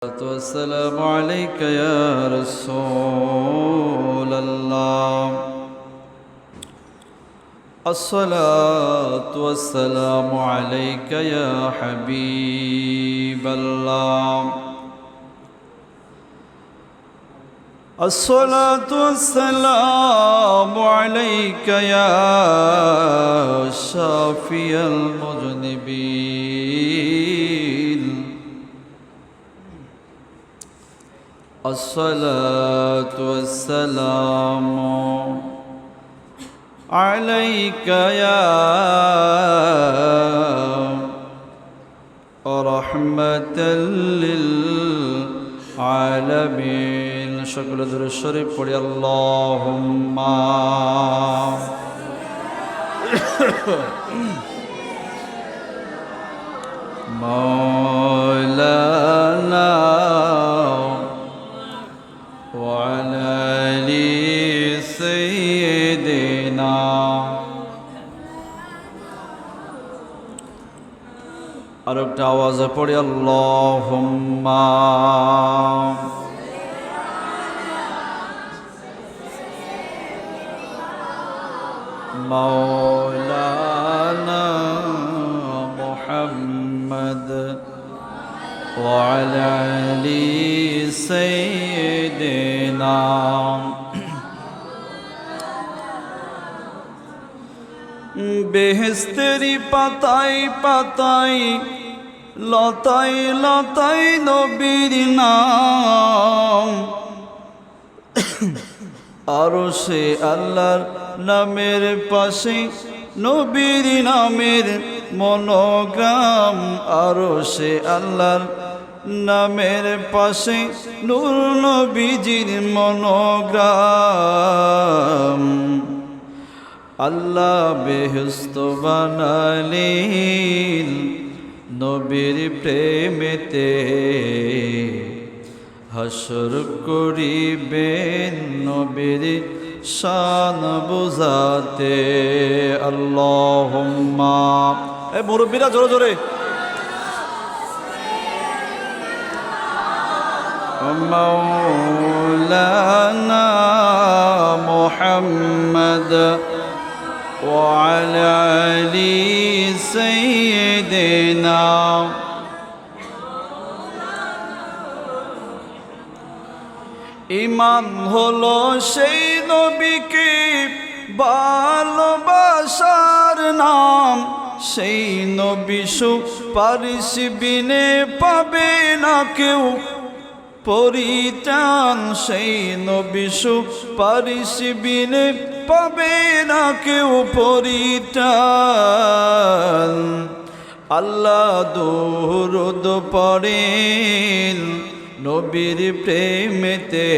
والسلام عليك يا رسول الله. الصلاة والسلام عليك يا حبيب الله. الصلاة والسلام عليك يا شافي المذنبين. الصلاة والسلام عليك يا رحمة للعالمين. شكل ذر الشريف قل اللهم مولانا وعلى آل سيدنا. আর একটা আওয়াজে পড়ি আল্লাহুম্মা مولانا محمد وعلى آل سيدنا. বেহেশতেরি পাতায় পাতায় লতায় লতায় নবীর নাম, আরশে আল্লাহর নামের পাশে নবীর নামের মনোগ্রাম, আরশে আল্লাহর নামের পাশে নূর নবীজির মনোগ্রাম। আল্লাহ বেহেশত বানালেন নবীর প্রেমেতে, হাসর করিবেন নবীর শান বুঝাতে। আল্লাহুম্মা, এ মুরব্বীরা জোরে জোরে, মাওলানা মুহাম্মদ وعلى آل سيدنا. ঈমান হলো সেই নবীকে ভালোবাসার নাম, সেই নবী সুপারিশ বিনে পাবে না কেউ পরিত্রাণ, সেই নবী সুপারিশ বিনে পাবে না কেউ পরিত্রাণ। আল্লাহ দরুদ পড়েন নবীর প্রেমেতে,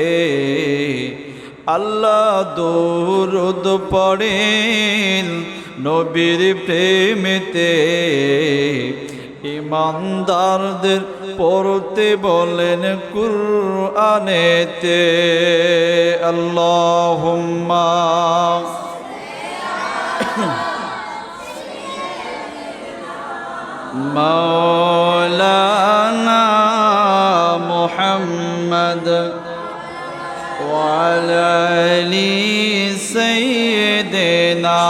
আল্লাহ দরুদ পড়েন নবীর প্রেমেতে। ইমানদারদের পড়তে বলেন কুরআনেতে। আল্লাহুম্মা মাওলানা মুহাম্মদ ওয়ালা আলি সাইয়্যিদিনা।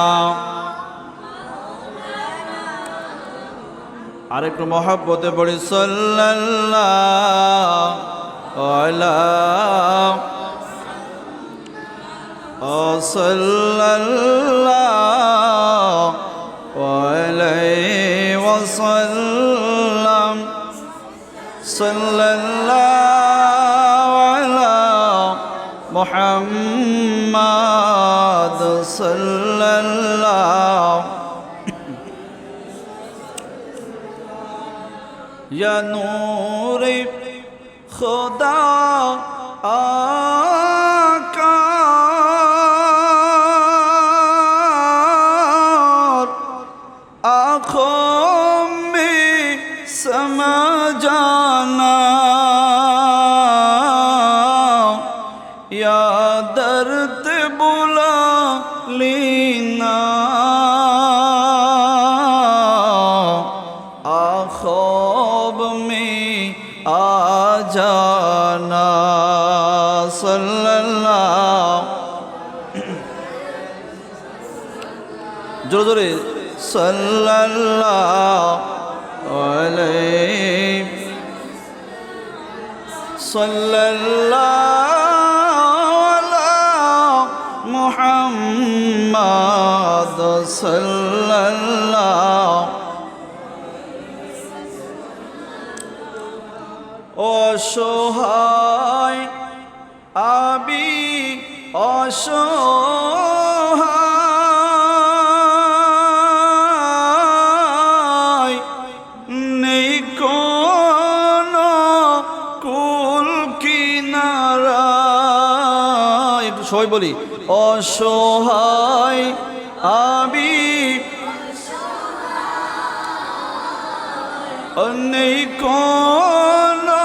আরেকটু মহব্বতে পড়ি সাল্লাল্লাহু আলাইহি ওয়াসাল্লাম, সাল্লাল্লাহু আলা মুহাম্মাদ সাল্লাল্লাহু या नूर खुदा आका आँखों में समा जाना, या दर्द बुला लेना। ख्वाब में आ জানা সাল্লাল্লাহু জোরে জোরে সাল্লাল্লাহু আলাইহি সাল্লাল্লাহু আলা মুহাম্মাদ সাল্লাল্লাহু অসহায় আবি অসহায় নেই কোনো কুল কিনারা একটু সবাই বলি অসহায় আবি নেই কোনো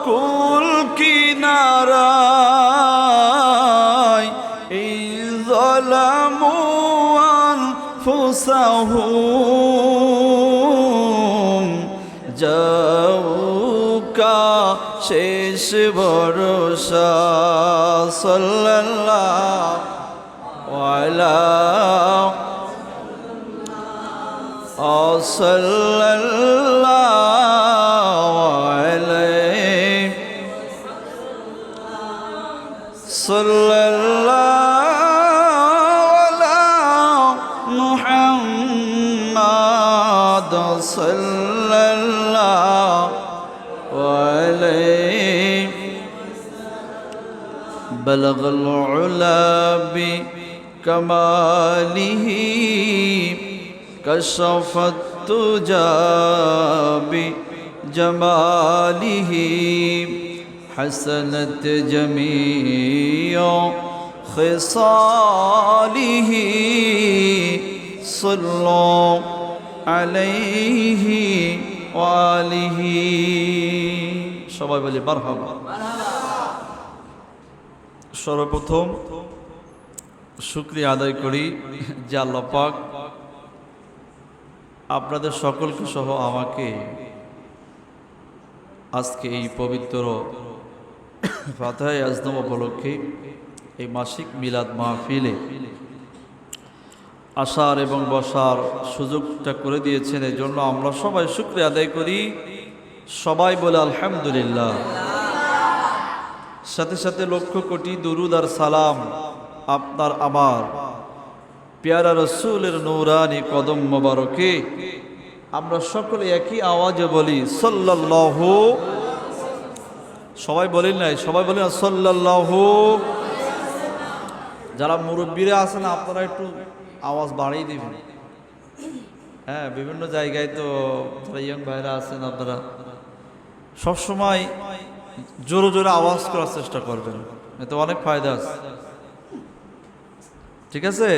কুল কিনারায় এই যালামু আনফুসাহুম যাউকা শেষ ভরসা সাল্লাল্লাহু আলাইহি সাল্লাল্লাহু আলা মুহাম্মাদ সাল্লাল্লাহু আলাইহি বালাগাল উলা বি কামালিহি কশফত তুজা বি জামালিহি حسنت جميع خصاله صلوا عليه وآله সবাই বলি মারহাবা। সর্বপ্রথম শুকরিয়া আদায় করি যে আল্লাহ পাক আপনাদের সকলকে সহ আমাকে আজকে এই পবিত্র ফাতিহা আজম উপলক্ষে এই মাসিক মিলাদ মাহফিলে আসার এবং বসার সুযোগটা করে দিয়েছেন। এই জন্য আমরা সবাই শুকরিয়া আদায় করি, সবাই বলে আলহামদুলিল্লাহ। সাথে সাথে লক্ষ কোটি দুরুদ আর সালাম আপনার আমার পেয়ারা রসুলের নূরানি কদম মোবারকে আমরা সকলে একই আওয়াজে বলি সাল্লাল্লাহু, সবাই বলেন নাই, সবাই বলেন সাল্লাল্লাহু। যারা মুরব্বীরা আছেন আপনারা একটু আওয়াজ বাড়িয়ে দিবেন। হ্যাঁ, বিভিন্ন জায়গায় তো যারা ইয়ং ভাইরা আছেন আপনারা সবসময় জোরে জোরে আওয়াজ করার চেষ্টা করবেন, এতে অনেক ফায়দা আছে। ঠিক আছে?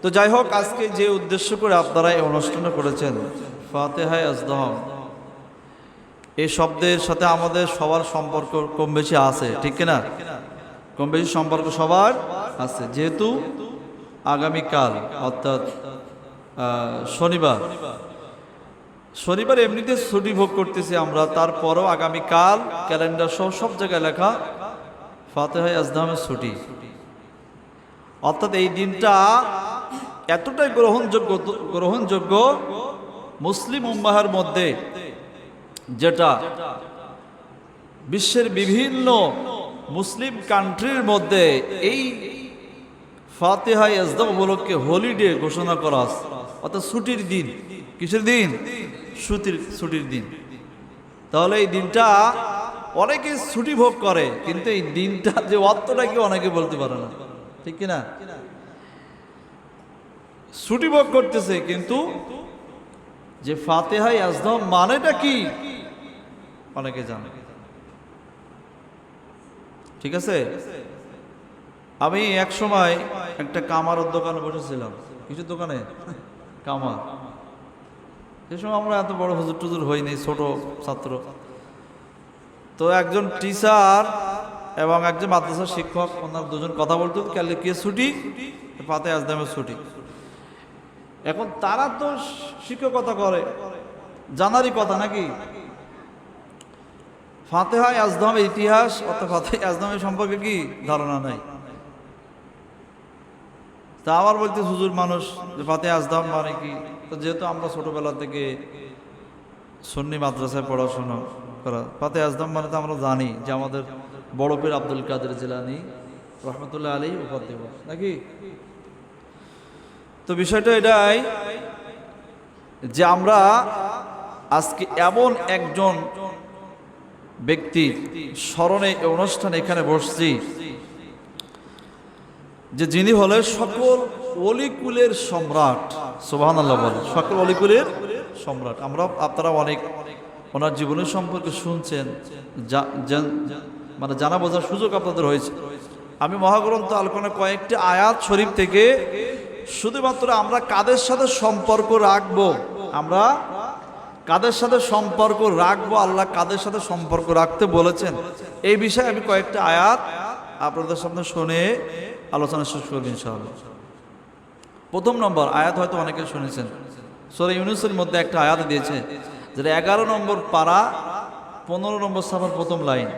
তো যাই হোক, আজকে যে উদ্দেশ্য করে আপনারা এই অনুষ্ঠানটা করেছেন ফাতিহা আজম, এই শব্দের সাথে আমাদের সবার সম্পর্ক কম বেশি আছে, ঠিক কিনা? কম বেশি সম্পর্ক সবার আছে। যেহেতু আগামীকাল অর্থাৎ শনিবার এমনিতে ছুটি ভোগ করতেছি আমরা, তারপরও আগামীকাল ক্যালেন্ডার সহ সব জায়গায় লেখা ফাতিহা আজমের ছুটি। অর্থাৎ এই দিনটা এতটাই গ্রহণযোগ্য মুসলিম উম্মাহের মধ্যে, যেটা বিশ্বের বিভিন্ন মুসলিম কান্ট্রির মধ্যে এই ফাতিহা আজম উপলক্ষে হলিডে ঘোষণা করা, অর্থাৎ ছুটির দিন। কিসের দিন? ছুটির দিন। তাহলে এই দিনটা অনেকে ছুটি ভোগ করে, কিন্তু এই দিনটা যে অর্থটা কি অনেকে বলতে পারে না, ঠিক কিনা? ছুটি ভোগ করতেছে, কিন্তু যে ফাতিহা আজম মানেটা কি অনেকে জানে। ঠিক আছে? আমি এক সময় একটা কামারের দোকানে বসেছিলাম, কিছু দোকানে কামার। সে সময় আমরা এত বড় হুজুর টুজুর হইনি, ছোট ছাত্র। তো একজন টিচার এবং একজন মাদ্রাসার শিক্ষক, ওনার দুজন কথা বলতো, কালকে কি ছুটি? ফাতিহা আজমের ছুটি। এখন তারা তো শিক্ষকতা করে, জানারই কথা নাকি? ফাতিহা আজদমের ইতিহাস অর্থাৎ ফাতিহা আজদমের সম্পর্কে কি ধারণা নাই। তা আবার বলতে হুজুর মানুষ যে ফাতিহা আজদম মানে কি, তো যেহেতু আমরা ছোটবেলা থেকে সুন্নি মাদ্রাসায় পড়াশোনা করা, ফাতিহা আজদম মানে তো আমরা জানি যে আমাদের বড় পীর আব্দুল কাদের জিলানী রহমতুল্লাহ আলাইহি উপাধি দিবস নাকি। তো বিষয়টা এটাই যে আমরা আজকে এমন একজন ব্যক্তির স্মরণে এই অনুষ্ঠানে এখানে বসছি যে যিনি হলেন সকল অলিকুলের সম্রাট। সুবহানাল্লাহ বলেন, সকল অলিকুলের সম্রাট। আমরা আপনারা অনেক ওনার জীবনের সম্পর্কে শুনছেন, মানে জানা বোঝার সুযোগ আপনাদের হয়েছে। আমি মহাগ্রন্থ আল কোরআনের কয়েকটি আয়াত শরীফ থেকে শুধুমাত্র আমরা কাদের সাথে সম্পর্ক রাখবো, আমরা কাদের সাথে সম্পর্ক রাখবো, আল্লাহ কাদের সাথে সম্পর্ক রাখতে বলেছেন, এই বিষয়ে আমি কয়েকটা আয়াত আপনাদের সামনে শুনে আলোচনা শেষ করব ইনশাআল্লাহ। প্রথম নম্বর আয়াত হয়তো অনেকে শুনেছেন, সূরা ইউনূসের মধ্যে একটা আয়াত দিয়েছে যেটা 11 নম্বর পারা 15 নম্বর সাফার প্রথম লাইন,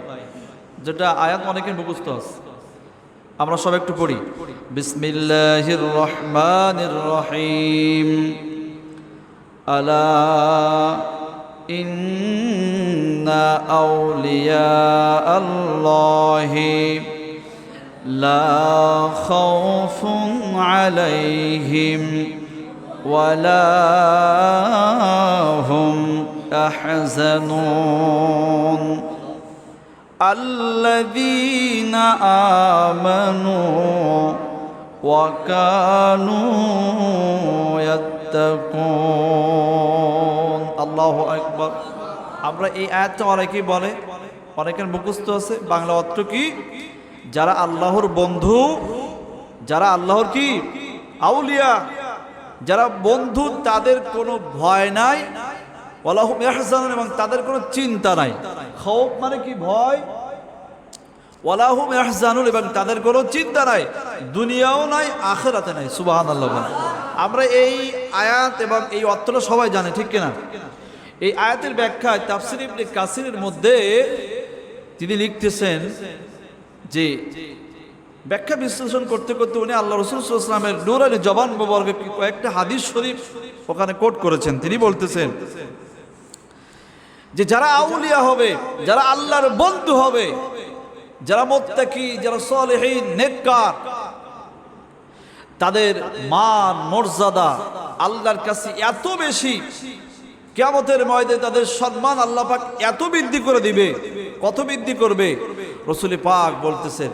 যেটা আয়াত অনেকের মুখস্থ আছে। আমরা সব একটু পড়ি। বিসমিল্লাহির রহমানির রহিম। আলা ইন্না আউলিয়া আল্লাহি লা খাউফুন আলাইহিম ওয়ালা হুম আহজানুন আল্লাযীনা আমানু ওয়া কানু ইয়াত্তাকুন। আল্লাহু আকবার। আমরা এই আয়াতটা অনেকেই বলে, অনেকের মুখস্থ আছে। বাংলা অর্থ কি? যারা আল্লাহর বন্ধু, যারা আল্লাহর কি আউলিয়া, যারা বন্ধু, তাদের কোনো ভয় নাই, ওয়ালা হুম ইয়াহজানুন, এবং তাদের কোনো চিন্তা নাই। খাউফ মানে কি? ভয়। ওয়ালা হুম ইয়াহজানুন, এবং তাদের কোনো চিন্তা নাই, দুনিয়াও নাই আখিরাতে নাই। সুবহানাল্লাহ। আমরা এই আয়াত এবং এই অর্থটা সবাই জানে, ঠিক কিনা? এই আয়াতের ব্যাখ্যায় তাফসীর ইবনে কাসিরের মধ্যে তিনি লিখতেছেন যে ব্যাখ্যা বিশ্লেষণ করতে করতে উনি আল্লাহ রাসূল সাল্লাল্লাহু আলাইহি ওয়াসাল্লামের নূরানি জবান মোবারকে কয়েকটা হাদিস শরীফ ওখানে কোট করেছেন। তিনি বলতেছেন যে যারা আউলিয়া হবে, যারা আল্লাহর বন্ধু হবে, যারা মুত্তাকি, যারা সালেহীন, নেককার, তাদের মান মর্যাদা আল্লাহর কাছে এত বেশি, কিয়ামতের ময়দানে তাদের সম্মান আল্লাহ পাক এত বৃদ্ধি করে দিবে। কত বৃদ্ধি করবে? রাসূল পাক বলতেছেন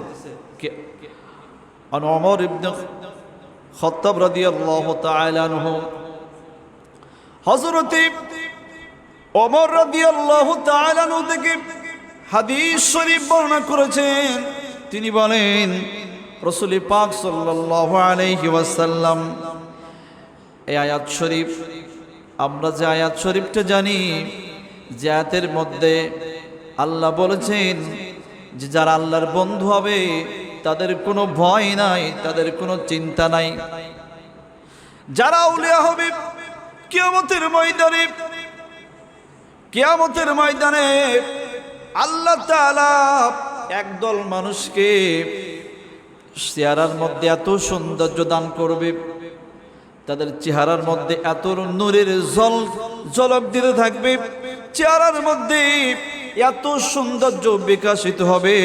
আন ওমর ইবনে খাত্তাব রাদিয়াল্লাহু তাআলা আনহু, হযরত ওমর রাদিয়াল্লাহু তাআলা আনহু থেকে হাদিস শরীফ বর্ণনা করেছেন। তিনি বলেন রাসূল পাক সাল্লাল্লাহু আলাইহি ওয়াসাল্লাম, এই আয়াত শরীফ, আমরা যে আয়াত শরীফটা জানি, যে আয়াতের মধ্যে আল্লাহ বলেছেন যে যারা আল্লাহর বন্ধু হবে তাদের কোনো ভয় নাই, তাদের কোনো চিন্তা নাই। যারা আউলিয়া হবে কিয়ামতের ময়দানে, কিয়ামতের ময়দানে আল্লাহ তাআলা একদল মানুষকে চেহারার মধ্যে এত সৌন্দর্য দান করবে, তাদের চেহারার মধ্যে এত নূরের ঝলক দিতে থাকবে, চেহারার মধ্যে এত সৌন্দর্য বিকশিত হবে,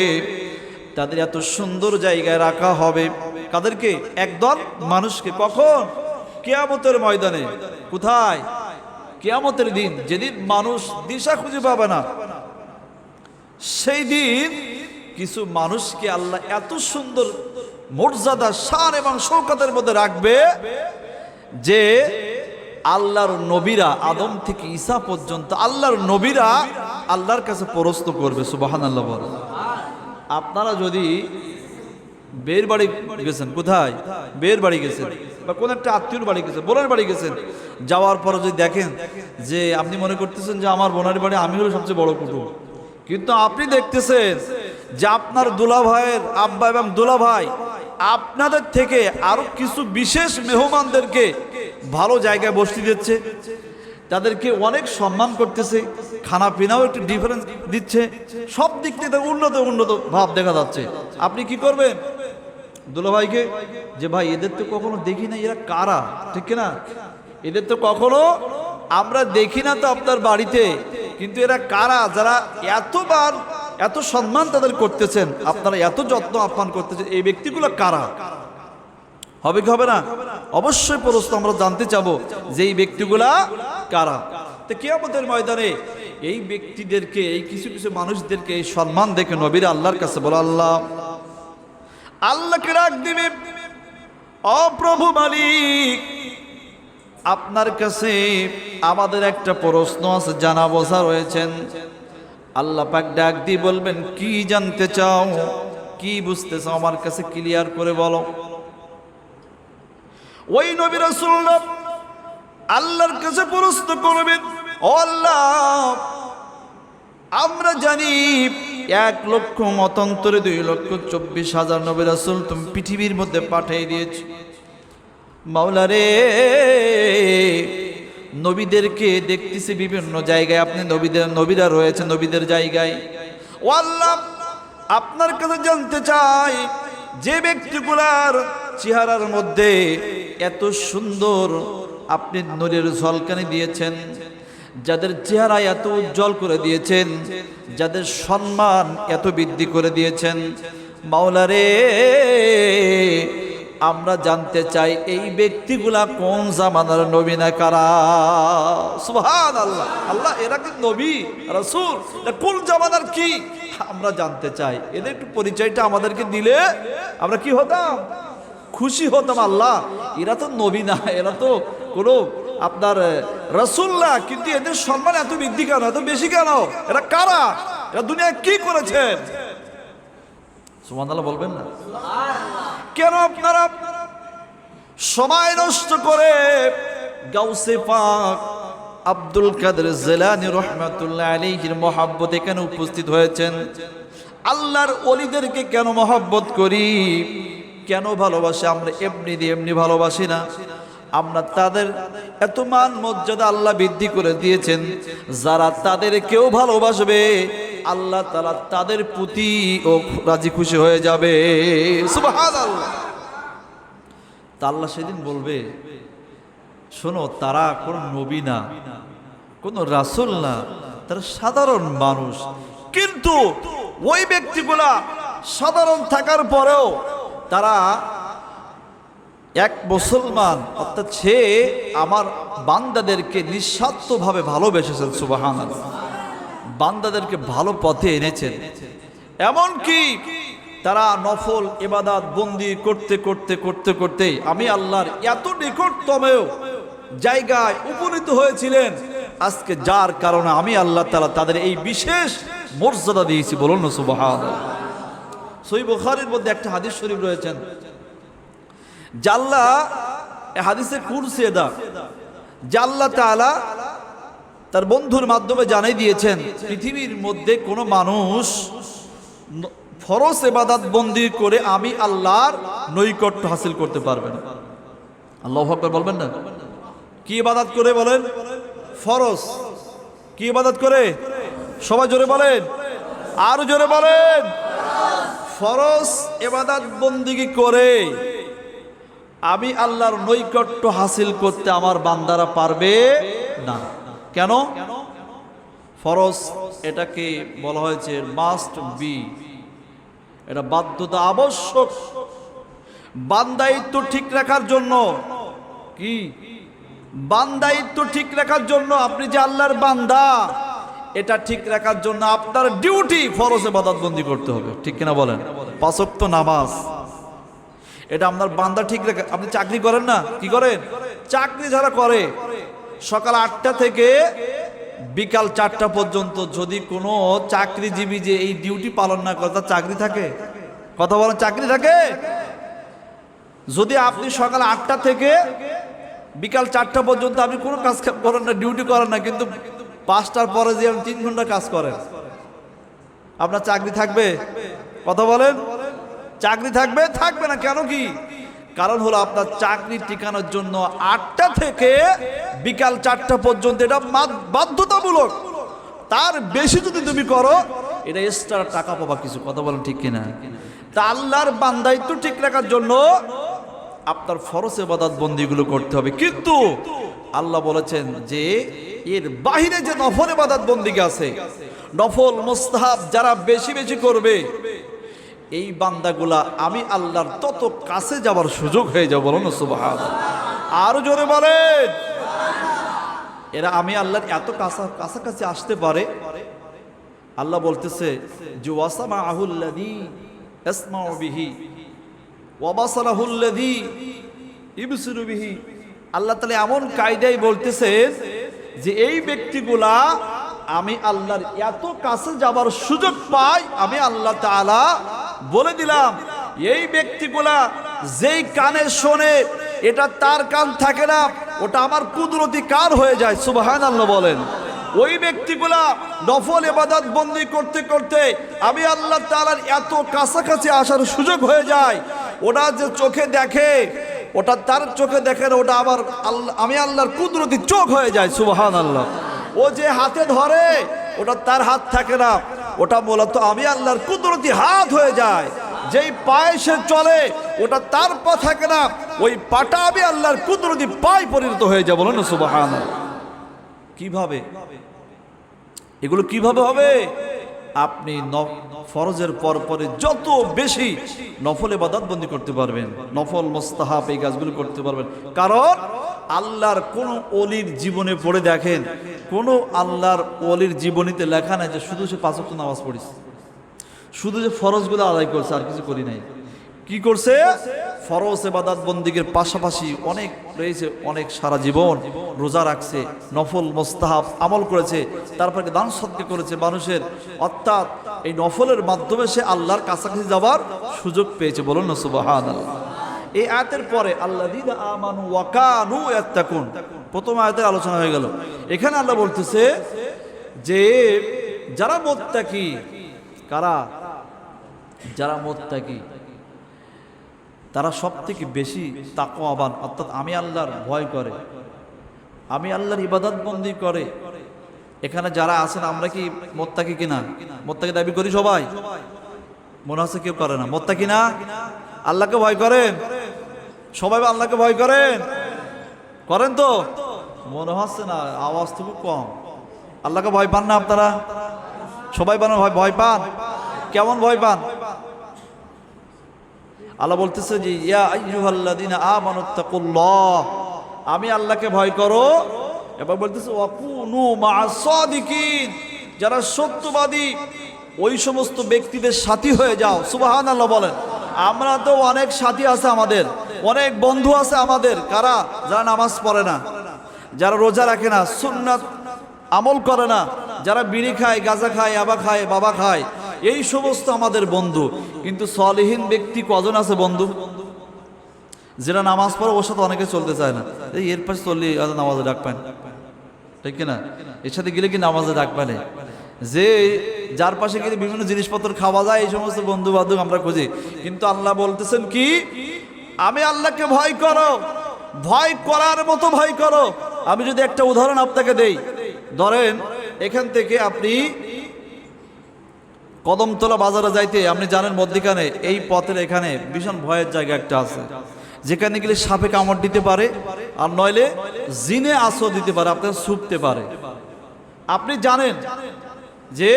তাদের এত সুন্দর জায়গায় রাখা হবে। কাদেরকে? একদল মানুষকে। কখন? কিয়ামতের ময়দানে। কোথায়? কিয়ামতের দিন, যেদিন মানুষ দিশা খুঁজে পাবে না, সেই দিন কিছু মানুষকে আল্লাহ এত সুন্দর মর্যাদা, শান এবং শৌকতের মধ্যে রাখবে যে আল্লাহর নবীরা, আদম থেকে ঈসা পর্যন্ত আল্লাহর নবীরা আল্লাহর কাছে প্রস্ত করবে। সুবহানাল্লাহ বলেন। আপনারা যদি বের বাড়ি গেছেন, কোথায়? বের বাড়ি গেছেন বা কোন একটা আত্মীয়র বাড়ি গেছেন, বোনের বাড়ি গেছেন, যাওয়ার পরে যদি দেখেন যে আপনি মনে করতেছেন যে আমার বোনের বাড়ি আমি হলো সবচেয়ে বড় কুটুম, কিন্তু আপনি দেখতেছেন যে আপনার দুলা ভাইয়ের আব্বা এবং দুলা ভাই আপনাদের থেকে আরো কিছু বিশেষ মেহমানদেরকে ভালো জায়গায় বসতে দিচ্ছে, তাদেরকে অনেক সম্মান করতেছে, খানা পিনাও একটু ডিফারেন্স দিচ্ছে, সব দিক থেকে উন্নত ভাব দেখা যাচ্ছে। আপনি কি করবেন দুলাভাইকে, যে ভাই এদের তো কখনো দেখি না, এরা কারা, ঠিক না? এদের তো কখনো আমরা দেখি না তো আপনার বাড়িতে, কিন্তু এরা কারা, যারা এতবার এত সম্মান তাদের করতেছেন, আপনারা এত যত্ন আহ্বান করতেছেন, এই ব্যক্তিগুলো কারা? হবে কি হবে না? অবশ্যই প্রশ্ন আমরা জানতে চাবো যে এই ব্যক্তিগুলা কারা। তো কিয়ামতের ময়দানে এই ব্যক্তিদেরকে, এই কিছু কিছু মানুষদেরকে এই সম্মান দেখে নবীরা আল্লাহর কাছে বলে, আল্লাহকে ডাক দিবে, ও প্রভু মালিক, আপনার কাছে আমাদের একটা প্রশ্ন আছে, জানা বোঝা রয়েছেন। আল্লাহ পাক ডাক দিয়ে বলবেন, কি জানতে চাও, কি বুঝতে চাও, আমার কাছে ক্লিয়ার করে বলো। ওই নবী রাসূলুল্লাহ আল্লাহর কাছে প্রশ্ন করবেন, ও আল্লাহ, আমরা জানি 1,00,000 মতান্তরে 2,24,000 নবী রাসূল তুমি পৃথিবীর মধ্যে পাঠিয়ে দিয়েছ। মাওলা রে, নবীদেরকে দেখতেছি বিভিন্ন জায়গায়, আপনি নবীরা রয়েছে নবীদের জায়গায়। ও আল্লাহ, আপনার কাছে জানতে চাই, যে ব্যক্তিগুলার চেহারার মধ্যে এত সুন্দর আপনি নূরের ঝলকানি দিয়েছেন, যাদের চেহারা এত উজ্জ্বল করে দিয়েছেন, যাদের সম্মান এত বৃদ্ধি করে দিয়েছেন, মাওলা রে, আমরা জানতে চাই এই ব্যক্তিগুলা কোন জামানার নবী না কারা? সুবহানাল্লাহ। আল্লাহ, এরা কি নবী রাসূল, কোন জামানার কি আমরা জানতে চাই। এদের একটু পরিচয়টা আমাদেরকে দিলে আমরা কি হতাম? খুশি হতাম। আল্লাহ, এরা তো নবী না, এরা তো কোনো আপনার রাসূল না, কিন্তু এদের সম্মান এত বৃদ্ধি কেন, এত বেশি কেন? এরা কারা? এরা দুনিয়ায় কি করেছেন? সুবহানাল্লাহ বলবেন না? কেন আপনারা সময় নষ্ট করে গাউসে পাক আব্দুল কাদের জিলানী রাহমাতুল্লাহ আলাইহির মহব্বতে কেন উপস্থিত হয়েছেন? আল্লাহর ওলিদেরকে কেন মহব্বত করি, কেন ভালোবাসি? আমরা এমনি ভালোবাসি না। আমরা তাদের এত মান মর্যাদা আল্লাহ বৃদ্ধি করে দিয়েছেন, যারা তাদের কেউ ভালোবাসবে আল্লাহ তাআলা তাদের প্রতি ও রাজি খুশি হয়ে যাবে। সুবহানাল্লাহ। তা আল্লাহ সেদিন বলবে, শোনো, তারা কোন নবী না, কোন রাসূল না, তারা সাধারণ মানুষ, কিন্তু ওই ব্যক্তিগুলা সাধারণ থাকার পরেও তারা এক মুসলমান, অর্থাৎ সে আমার বান্দাদেরকে নিঃস্বার্থভাবে ভালোবেসেছেন। সুবহানাল্লাহ। বান্দাদেরকে ভালো পথে এনেছেন, এমনকি তারা নফল ইবাদত বন্দি করতে আমি আল্লাহর এত নিকটতম জায়গায় উপনীত হয়েছিলেন, আজকে যার কারণে আমি আল্লাহ তাআলা তাদের এই বিশেষ মর্যাদা দিয়েছি। বলুন না সুবহানাল্লাহ। সহিহ বুখারীর মধ্যে একটা হাদিস শরীফ রয়েছেন, জাল্লা হাদিসে কুরসি দা, জাল্লা তাআলা তার বন্ধুর মাধ্যমে জানাই দিয়েছেন, পৃথিবীর মধ্যে কোনো মানুষ ফরজ ইবাদত বন্দি করে আমি আল্লাহর নৈকট্য হাসিল করতে পারবে না। আল্লাহু আকবার বলবেন না? কি ইবাদত করে বলেন? ফরজ। কি ইবাদত করে? সবাই জোরে বলেন, আর জোরে বলেন। ফরজ ইবাদত বন্দিগি করে আমি আল্লাহর নৈকট্য হাসিল করতে আমার বান্দারা পারবে না। কেন? ফরজ এটাকে বলা হয়েছে মাস্ট বি, এটা বাধ্যতা, আবশ্যক। বান্দায়িত্ব ঠিক রাখার জন্য, কি বান্দায়িত্ব ঠিক রাখার জন্য, আপনি যে আল্লাহর বান্দা এটা ঠিক রাখার জন্য আপনার ডিউটি ফরজ ইবাদত বন্দি করতে হবে, ঠিক কিনা বলেন? 5 ওয়াক্ত নামাজ, এটা আপনার বান্দা ঠিক রাখা। আপনি চাকরি করেন না, কি করেন? চাকরি যারা করে সকাল 8টা থেকে বিকাল 4টা পর্যন্ত, যদি কোনো চাকরিজীবী যে এই ডিউটি পালন না করে তার চাকরি থাকে? কথা বলেন, চাকরি থাকে? যদি আপনি সকাল 8টা থেকে বিকাল 4টা পর্যন্ত আপনি কোনো কাজ করেন না, ডিউটি করেন না, কিন্তু 5টার পরে যে আপনি 3 ঘন্টা কাজ করেন, আপনার চাকরি থাকবে? কথা বলেন, চাকরি থাকবে? থাকবে না। কেন? কি কারণ? হলো আপনার চাকরি টিকানোর জন্য 8টা থেকে বিকাল 4টা পর্যন্ত, এটা বাধ্যতামূলক। তার বেশি যদি তুমি করো এটা এক্সট্রা টাকা পাবা কিছু। কথা বলেন ঠিক কিনা? তা আল্লাহর বান্দায়িত্ব ঠিক রাখার জন্য আপনার ফরজ ইবাদত বন্দিগুলো করতে হবে, কিন্তু আল্লাহ বলেছেন যে এর বাহিরে যে নফল ইবাদত বন্দিকে আছে, নফল মুস্তাহাব যারা বেশি বেশি করবে, এই বান্দাগুলা আমি আল্লাহর তত কাছে যাবার সুযোগ হয়ে যাবে। বলুন সুবহানাল্লাহ, আরো জোরে বলেন। এরা আমি আল্লাহর এত কাছাকাছি আসতে পারে। আল্লাহ বলতেছে যে ওয়াসামাহুল্লাযী ইয়াসমাউ বিহি ওয়া বাসারাহুল্লাযী ইবসিরু বিহি। আল্লাহ তাআলা এমন কায়দায় বলতেছে যে এই ব্যক্তিগুলা আমি আল্লাহর এত কাছে যাবার সুযোগ পাই, আমি আল্লাহ তাআলা বলে দিলাম এই ব্যক্তিগুলা যেই কানে শোনে এটা তার কান থাকে না, ওটা আমার কুদরতি কান হয়ে যায়। সুবহানাল্লাহ বলেন। ওই ব্যক্তিগুলা নফল ইবাদত বন্দি করতে করতে আমি আল্লাহ তাআলার এত কাছাকাছি আসার সুযোগ হয়ে যায়, ওটা যে চোখে দেখে ওটা তার চোখে দেখে না, ওটা আবার আমি আল্লাহর কুদরতি চোখ হয়ে যায়। সুবহানাল্লাহ। ও যে হাতে ধরে ওটা তার হাত থাকে না, ওটা মূলত আমি আল্লাহর কুদরতি হাত হয়ে যায়। যেই পায়ে সে চলে ওটা তার পা থাকে না, ওই পাটা আমি আল্লাহর কুদরতি পায়ে পরিণত হয়ে যায়। বলেন সুবহানাল্লাহ। কিভাবে এগুলো কিভাবে হবে? আপনি ফরজের পর পরে যত বেশি নফল ইবাদত বন্দি করতে পারবেন, নফল মুস্তাহাব এই কাজগুলো করতে পারবেন। কারণ আল্লাহর কোন ওলির জীবনে পড়ে দেখেন, কোন আল্লাহর ওলির জীবনীতে লেখা নাই যে শুধু সে 5 ওয়াক্ত নামাজ পড়েছে, শুধু যে ফরজগুলো আদায় করছে আর কিছু করি নাই। কি করছে? ফরজ ইবাদত বন্দিগের পাশাপাশি অনেক রয়েছে, অনেক সারা জীবন রোজা রাখছে, নফল মুস্তাহাব আমল করেছে, তারপরে দান সদকা করেছে মানুষের। অর্থাৎ এই নফলের মাধ্যমে সে আল্লাহর কাছাকাছি যাবার সুযোগ পেয়েছে। বলুন না সুবহানাল্লাহ। এই আয়াতের পরে আল্লাযীনা আমানু ওয়া কানু ইয়াত্তাকুন, প্রথম আয়াতের আলোচনা হয়ে গেল। এখানে আল্লাহ বলতেছে যে যারা মুত্তাকি, কারা? যারা মুত্তাকি তারা সব থেকে বেশি তাকওয়াবান, অর্থাৎ আমি আল্লাহর ভয় করে, আমি আল্লাহর ইবাদত বন্দি করে। এখানে যারা আছেন আমরা কি মুত্তাকি কিনা? মুত্তাকি দাবি করি সবাই? মনে হচ্ছে কেউ করে না। মুত্তাকি না? আল্লাহকে ভয় করেন সবাই? আল্লাহকে ভয় করেন? করেন তো? মনে হচ্ছে না, আওয়াজ তো খুব কম। আল্লাহকে ভয় পান না আপনারা? সবাই ভয় পান? কেমন ভয় পান? আল্লাহ বলতেছে যে ইয়া আইয়ুহাল্লাযীনা আমানুত্তাকুল্লাহ, আমি আল্লাহকে ভয় করো। এবার বলতেছে ওয়াকুনু মা'আস সাদিকিন, যারা সত্যবাদী ওই সমস্ত ব্যক্তিদের সাথী হয়ে যাও। সুবহানাল্লাহ বলেন। আমরা তো অনেক সাথী আছে আমাদের, অনেক বন্ধু আছে আমাদের। কারা? যারা নামাজ পড়ে না, যারা রোজা রাখে না, সুন্নাত আমল করে না, যারা বিড়ি খায়, গাঁজা খায়, ইয়াবা খায়, বাবা খায়, এই সমস্ত আমাদের বন্ধু। কিন্তু সলিহীন ব্যক্তি কজন আছে বন্ধু? যেটা নামাজ পড়ে ওর সাথে অনেকে চলতে চায় না। এর পাশে চললে নামাজে ডাক পায়, ঠিক কিনা? এর সাথে গেলে কি নামাজে ডাক পায়? যে যার পাশে গেলে বিভিন্ন জিনিসপত্র খাওয়া যায়, এই সমস্ত বন্ধু বান্ধব আমরা খুঁজি। কিন্তু আল্লাহ বলতেছেন কি? আমি আল্লাহকে ভয় করো, ভয় করার মতো ভয় করো। আমি যদি একটা উদাহরণ আপনাকে দেই, ধরেন এখান থেকে আপনি কদমতলা বাজারে যাইতে, আপনি জানেন মধ্যিখানে এই পথের এখানে ভীষণ ভয়ের জায়গা একটা আছে, যেখানে গেলে সাপে কামড় দিতে পারে, আর নইলে জিনে আশ্রয় দিতে পারে, আপনাকে ছুপতে পারে। আপনি জানেন যে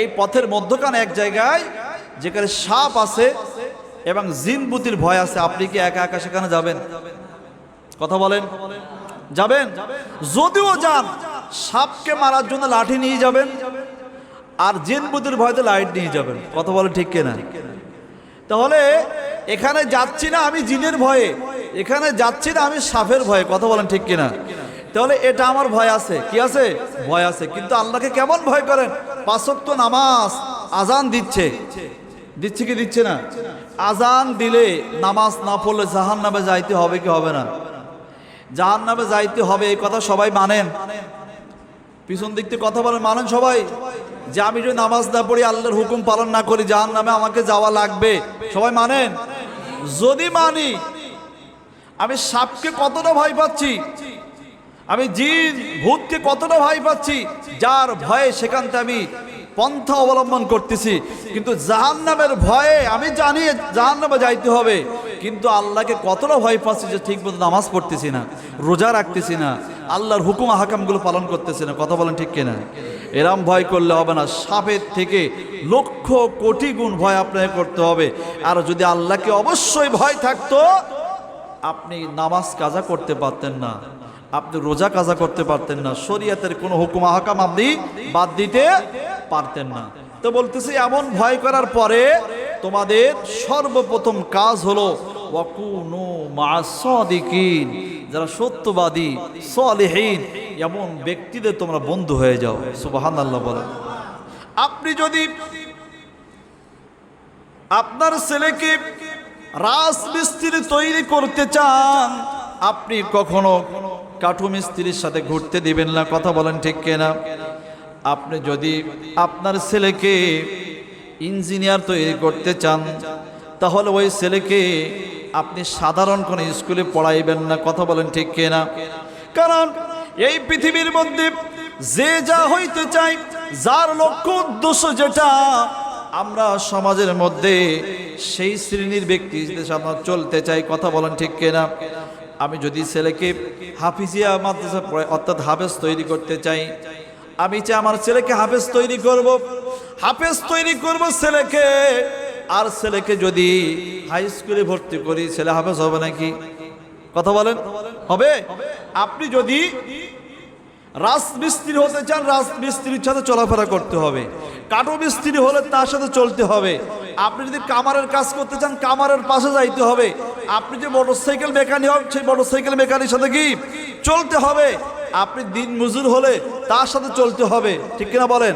এই পথের মধ্যখানে এক জায়গায় যেখানে সাপ আছে এবং জিনবুতির ভয় আছে, আপনি কি একা একা সেখানে যাবেন? কথা বলেন, যাবেন? যদিও যান, সাপকে মারার জন্য লাঠি নিয়ে যাবেন, আর জিনবুতির ভয়তে লাইট নিয়ে যাবেন। কথা বলেন ঠিক কিনা? তাহলে এখানে যাচ্ছি না আমি জিনের ভয়ে, এখানে যাচ্ছি না আমি সাপের ভয়ে। কথা বলেন ঠিক কিনা? তাহলে এটা আমার ভয় আছে, কি আছে? ভয় আছে। কিন্তু আল্লাহকে কেমন ভয় করেন? 5 ওয়াক্ত নামাজ, আজান দিচ্ছে কি দিচ্ছে না? আজান দিলে নামাজ না পড়লে জাহান্নামে যাইতে হবে কি হবে না? জাহান্নামে যাইতে হবে, এই কথা সবাই মানেন? পিছন দিক থেকে কথা বলেন, মানেন সবাই? যে আমি যদি নামাজ না পড়ি, আল্লাহর হুকুম পালন না করি, জাহান্নামে আমাকে যাওয়া লাগবে, সবাই মানেন? যদি মানি, আমি সাপকে কতটা ভয় পাচ্ছি, আমি জিন ভূতকে কতটা ভয় পাচ্ছি, যার ভয়ে সেখান থেকে আমি পন্থা অবলম্বন করতেছি। কিন্তু জাহান্নামের ভয়ে আমি জানি জাহান্নামে যাইতে হবে, কিন্তু আল্লাহকে কতটা ভয় পাচ্ছি যে ঠিক মতো নামাজ পড়তেছি না, রোজা রাখতেছি না, আল্লাহর হুকুম আহকামগুলো পালন করতেছি না। কথা বলেন ঠিক কিনা? এরম ভয় করলে হবে না, সাপের থেকে লক্ষ কোটি গুণ ভয় আপনাকে করতে হবে। আর যদি আল্লাহকে অবশ্যই ভয় থাকতো, আপনি নামাজ কাজা করতে পারতেন না, আপনি রোজা কাজা করতে পারতেন না, শরীয়তের কোনো হুকুম আহকাম আপনি বাদ দিতে পারতেন না। তো বলতেছি, এমন ভয় করার পরে তোমাদের সর্বপ্রথম কাজ হলো ওয়াকুনু মা'আস সাদিকিন, যারা সত্যবাদী সালেহীন এমন ব্যক্তিদের তোমরা বন্ধু হয়ে যাও। সুবহানাল্লাহ বলেন। আপনি যদি আপনার ছেলেকে রাজমিস্ত্রি তৈরি করতে চান, আপনি কখনো কাঠু মিস্ত্রির সাথে ঘুরতে দিবেন না। কথা বলেন ঠিক কিনা? আপনি যদি আপনার ছেলেকে ইঞ্জিনিয়ার তৈরি করতে চান, তাহলে ওই ছেলেকে আপনি সাধারণ কোনো স্কুলে পড়াইবেন না। কথা বলেন ঠিক কিনা? কারণ এই পৃথিবীর মধ্যে যে যা হইতে চায়, যার লক্ষ্য উদ্দেশ্য যেটা, আমরা সমাজের মধ্যে সেই শ্রেণীর ব্যক্তি আমরা চলতে চাই। কথা বলেন ঠিক কিনা? আমি যদি ছেলেকে হাফিজিয়া মাদ্রাসা অর্থাৎ হাফেজ তৈরি করতে চাই, আমি চাই আমার ছেলেকে হাফেজ তৈরি করব, হাফেজ তৈরি করব ছেলেকে। আর ছেলেকে যদি হাই স্কুলে ভর্তি করি, ছেলে হাফেজ হবে নাকি? কথা বলেন, হবে? আপনি যদি রাজমিস্ত্রি হতে চান, রাজমিস্ত্রির সাথে চলাফেরা করতে হবে। কাঠো মিস্ত্রি হলে তার সাথে চলতে হবে। আপনি যদি কামারের কাজ করতে চান, কামারের পাশে যাইতে হবে। আপনি যে মোটরসাইকেল মেকানিক হন, সেই মোটরসাইকেল মেকানিকের সাথে কি চলতে হবে। আপনি দিন মজুর হলে তার সাথে চলতে হবে। ঠিক কিনা বলেন?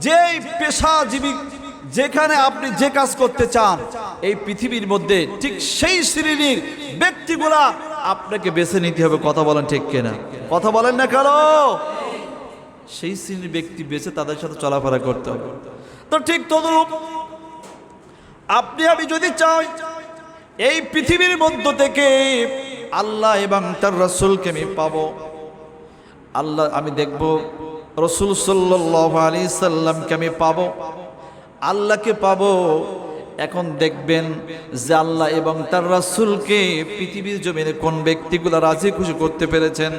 যেই পেশাজীবী, যেখানে আপনি যে কাজ করতে চান এই পৃথিবীর মধ্যে, ঠিক সেই শ্রেণীর ব্যক্তিগুলা আপনাকে বেছে নিতে হবে। কথা বলেন ঠিক কিনা? কথা বলেন না কেন? সেই শ্রেণীর ব্যক্তি বেছে তাদের সাথে চলাফেরা করতে হবে। তো ঠিক তদরূপ আপনি আমি যদি চাই এই পৃথিবীর মধ্য থেকে আল্লাহ এবং তার রাসূলকে আমি পাবো, আল্লাহ আমি দেখব, রাসূল সাল্লাল্লাহু আলাইহি সাল্লামকে আমি পাবো, আল্লাহকে পাবো। এখন দেখবেন যে আল্লাহ এবং তার রাসূলকে পৃথিবীর জমিনে কোন ব্যক্তিগুলো রাজি খুশি করতে পেরেছেন।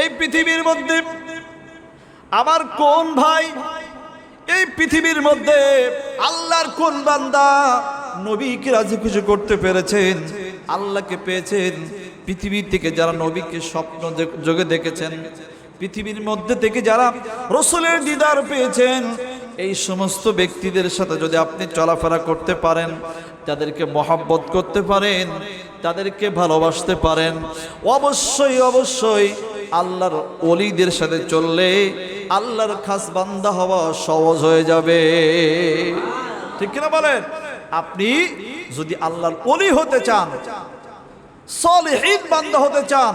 এই পৃথিবীর মধ্যে আমার কোন ভাই, এই পৃথিবীর মধ্যে আল্লাহর কোন বান্দা নবীকে রাজি খুশি করতে পেরেছেন, আল্লাহকে পেয়েছেন। পৃথিবী থেকে যারা নবীকে স্বপ্ন যোগে দেখেছেন, পৃথিবীর মধ্যে থেকে যারা রাসূলের দিদার পেয়েছেন, এই সমস্ত ব্যক্তিদের সাথে যদি আপনি চলাফেরা করতে পারেন, তাদেরকে মহব্বত করতে পারেন, তাদেরকে ভালোবাসতে পারেন, অবশ্যই অবশ্যই আল্লাহর ওলিদের সাথে চললে আল্লাহর খাস বান্দা হওয়া সহজ হয়ে যাবে। ঠিক কিনা বলেন? আপনি যদি আল্লাহর ওলি হতে চান, সালেহীন বান্দা হতে চান,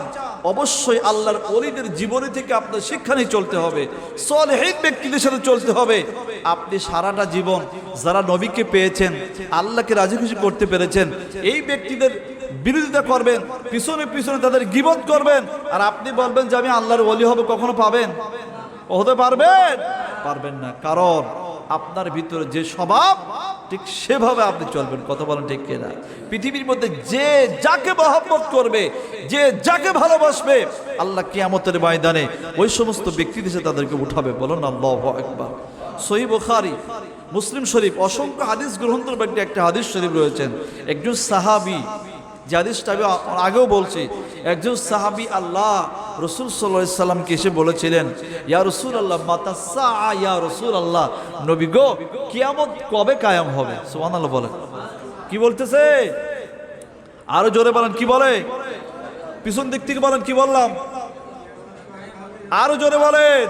অবশ্যই আল্লাহর ওলিদের জীবনী থেকে আপনার শিক্ষা নিয়ে চলতে হবে, সালেহীন ব্যক্তিদের সাথে চলতে হবে। আপনি সারাটা জীবন যারা নবীকে পেয়েছেন, আল্লাহকে রাজি খুশি করতে পেরেছেন, এই ব্যক্তিদের বিরোধিতা করবেন, পিছনে পিছনে তাদের গীবত করবেন, আর আপনি বলবেন যে আমি আল্লাহর ওলি হব, কখনো পাবেন? হতে পারবেন? পারবেন না। কারণ আপনার ভিতরে যে স্বভাব, ঠিক সেভাবে আপনি চলবেন। কথা বলেন ঠিক কিনা? পৃথিবীর মধ্যে যে যাকে মহব্বত করবে, যে যাকে ভালোবাসবে, আল্লাহ কিয়ামতের ময়দানে ওই সমস্ত ব্যক্তিদের সাথে তাদেরকে উঠাবে। বলুন আল্লাহু আকবার। সহিহ বুখারী, মুসলিম শরীফ অসংখ্য হাদিস গ্রন্থের মধ্যে একটা হাদিস শরীফ রয়েছেন। একজন সাহাবী, যে হাদিসটা আমি আগেও বলছি, একজন সাহাবী আল্লাহ রাসূল সাল্লাল্লাহু আলাইহি সাল্লামকে এসে বলেছিলেন, ইয়া রাসূলুল্লাহ মাতা সাআ, ইয়া রাসূলুল্লাহ, নবী গো কিয়ামত কবে কায়েম হবে? সুবহানাল্লাহ বলেন। কি বলতেছে? আরো জোরে বলেন, কি বলে? পিছন দিক থেকে বলেন, কি বললাম? আরো জোরে বলেন,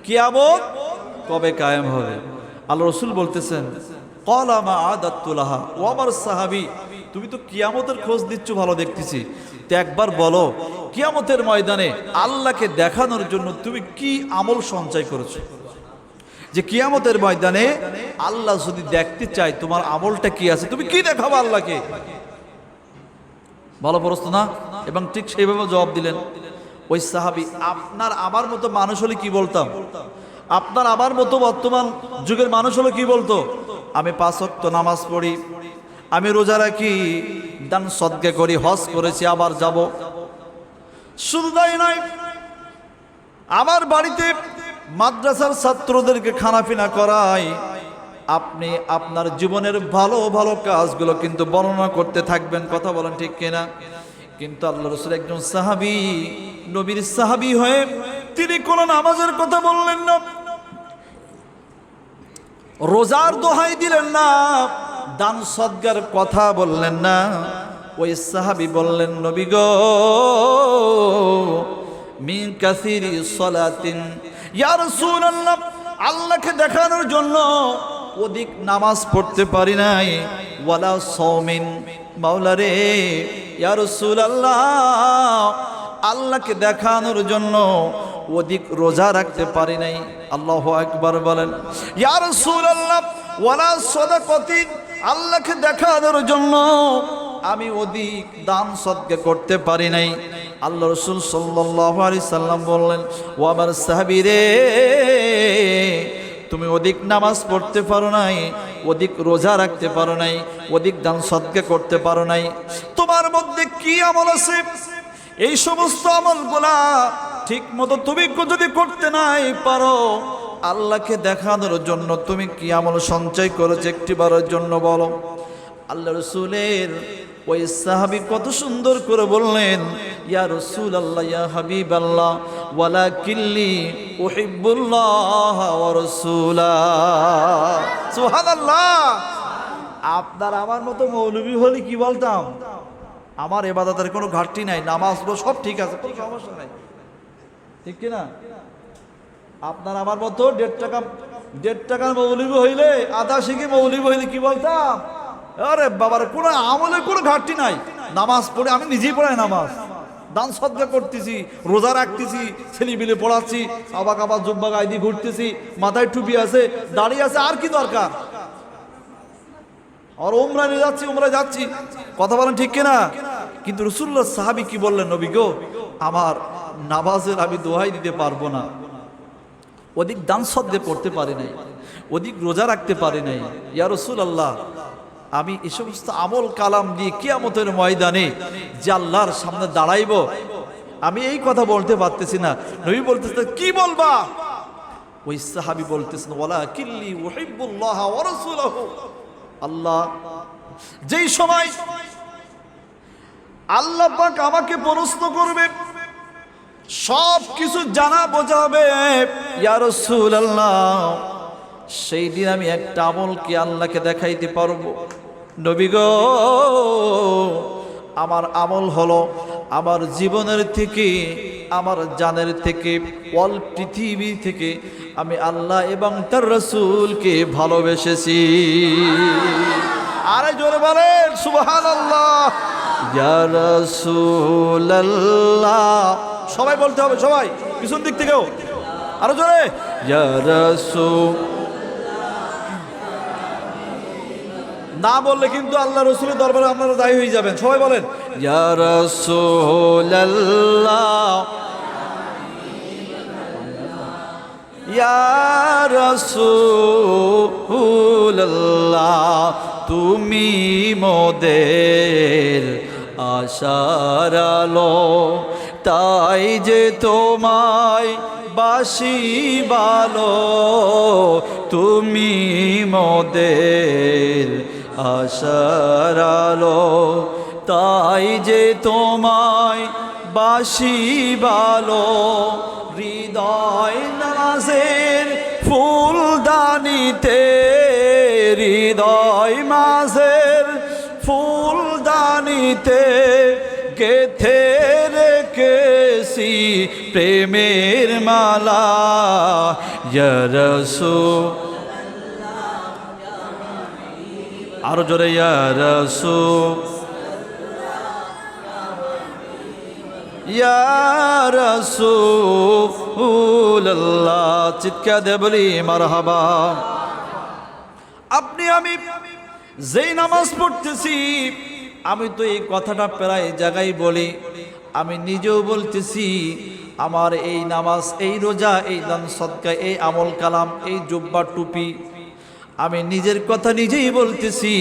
কিয়ামত কবে কায়েম হবে? আল্লাহ রাসূল বলতেছেন, ক্বালা মা আদাতু লাহা। ও আমার সাহাবী, তুমি তো কিয়ামতের খোঁজ দিচ্ছ, ভালো দেখতেছি, তো একবার বলো কিয়ামতের ময়দানে আল্লাহকে দেখানোর জন্য তুমি কি আমল সঞ্চয় করেছো? যে কিয়ামতের ময়দানে আল্লাহ যদি দেখতে চায় তোমার আমলটা কি আছে, তুমি কি দেখাবো আল্লাহকে? ভালো প্রশ্ন না? এবং ঠিক সেইভাবে জবাব দিলেন। ওই সাহাবী, আপনার আমার মতো মানুষ হলে কি বলতাম? আপনার আমার মতো বর্তমান যুগের মানুষ হলে কি বলতো? আমি 5 ওয়াক্ত নামাজ পড়ি, আমি রোজা রাখি, দান সদকা করি, হজ করেছি, আবার যাব। শুধু তাই নয়, আমার বাড়িতে মাদ্রাসার ছাত্রদেরকে খানাপিনা করাই। আপনি আপনার জীবনের ভালো ভালো কাজগুলো কিন্তু বর্ণনা করতে থাকবেন। কথা বলেন ঠিক কিনা? কিন্তু আল্লাহ রাসূল একজন সাহাবী, নবীর সাহাবী হয়ে তিনি কোন নামাজের কথা বললেন না, রোজার দোহাই দিলেন না, দান সদকার কথা বললেন না। ওই সাহাবী বললেন, নবী গো, মিন কাসিরি সালাতিন, ইয়া রাসূলুল্লাহ, আল্লাহকে দেখানোর জন্য অধিক নামাজ পড়তে পারি নাই, ওয়ালা সাওমিন, মাওলা রে ইয়া রাসূলুল্লাহ, আল্লাহকে দেখানোর জন্য অধিক রোজা রাখতে পারি নাই। আল্লাহু আকবার বলেন। ইয়া রাসূলুল্লাহ, ওয়ালা সাদাকাতিন, আল্লাহকে দেখানোর জন্য আমি অধিক দান সদকা করতে পারি নাই। আল্লাহ রাসূল সাল্লাল্লাহু আলাইহি সাল্লাম বললেন, ও আমার সাহাবী রে, তুমি অধিক নামাজ পড়তে পারো নাই, অধিক রোজা রাখতে পারো নাই, অধিক দান সদকা করতে পারো নাই। তোমার মধ্যে কি আমল আছে? এই সমস্ত আমলগুলা ঠিক মতো তুমি যদি করতে নাই পারো, আল্লাহকে দেখানোর জন্য তুমি কি আমল সঞ্চয় করেছো একটিবারের জন্য বলো। আল্লাহ রাসূলের ওই সাহাবী কত সুন্দর করে বললেন, ইয়া রাসূলুল্লাহ, ইয়া হাবিবাল্লাহ, ওয়ালাকিল্লি উহিব্বুল্লাহ ওয়া রাসূলাহ। সুবহানাল্লাহ। আপনার আমার মতো মৌলবী হলে কি বলতাম? আমার ইবাদতের কোনো ঘাটতি নাই, নামাজ সব ঠিক আছে, কোনো সমস্যা নাই, ঠিক কিনা? আপনার আমার মতো 1.5 টাকার মৌলবী হইলে, আধা শিখে মৌলবী হইলে কি বলতাম? আরে বাবার কোনো আমলে কোনো ঘাটতি নাই, নামাজ পড়ে আমি নিজেই পড়াই নামাজ, দান সদকা করতেছি, রোজা রাখতেছি, ছেলেপিলে পড়াচ্ছি, আবার জুব্বা গায়ে দিয়ে ঘুরতেছি, মাথায় টুপি আছে, দাড়ি আছে, আর কি দরকার? আর উমরা নিয়ে যাচ্ছি, উমরা যাচ্ছি। কথা বলেন ঠিক কিনা? কিন্তু রাসূলুল্লাহ সাহাবী কি বললেন, নবী গো, আমার নামাজের আমি দোহাই দিতে পারবো না, অধিক দান সদকা করতে পারি নাই, অধিক রোজা রাখতে পারি নাই। ইয়া রাসূলুল্লাহ, আমি এই সমস্ত আমল কালাম দিয়ে কিয়ামতের ময়দানে যে আল্লাহর সামনে দাঁড়াইব, আমি এই কথা বলতে পারতেছি না। নবী বলতেছেন, কি বলবা? ওই সাহাবী বলতেছেন, ওয়ালাকিল্লি উহিব্বুল্লাহ ওয়া রাসূলুহু। আল্লাহ, যেই সময় আল্লাহ পাক আমাকে প্রশ্ন করবে, সব কিছু জানা বোঝাবে, ইয়া রাসূলুল্লাহ, সেই দিন আমি একটা আমলকে আল্লাহকে দেখাইতে পারবো। নবী গো, আমার আমল হলো আমার জীবনের থেকে, আমার জানের থেকে, অল পৃথিবী থেকে আমি আল্লাহ এবং তার রাসূলকে ভালোবেসেছি। আরে জোরে বলেন সুবহানাল্লাহ। ইয়া রাসূলুল্লাহ, সবাই বলতে হবে, সবাই পিছন দিক থেকেও আরো জোরে, ইয়া রাসূল। না বললে কিন্তু আল্লাহ রাসূলের দরবারে আপনারা দায়ী হয়ে যাবেন। সবাই বলেন, ইয়া রাসূলুল্লাহ, ইয়া রাসূলুল্লাহ, তুমি মোদের আশার আলো, তাই যে তোমায় বাসি ভালো, তুমি মোদের আশার আলো, তাই যে তোমায় বাসি ভালো। হৃদয় নাজের ফুলদানিতে, হৃদয় মাঝের ফুলদানিতে গেথে রেখেছি প্রেমের মালা। ইয়া রাসূল, আরো জোরে, ইয়া রাসূল, ইয়া রাসূলুল্লাহ, চিৎকার দিয়ে বলি মারহাবা। আপনি আমি যেই নামাজ পড়তেছি, আমি তো এই কথাটা প্রায় জায়গায় বলি, আমি নিজেও বলতেছি আমার এই নামাজ, এই রোজা, এই দান সদকা, এই আমল কালাম, এই জুব্বা টুপি, আমি নিজের কথা নিজেই বলতেছি,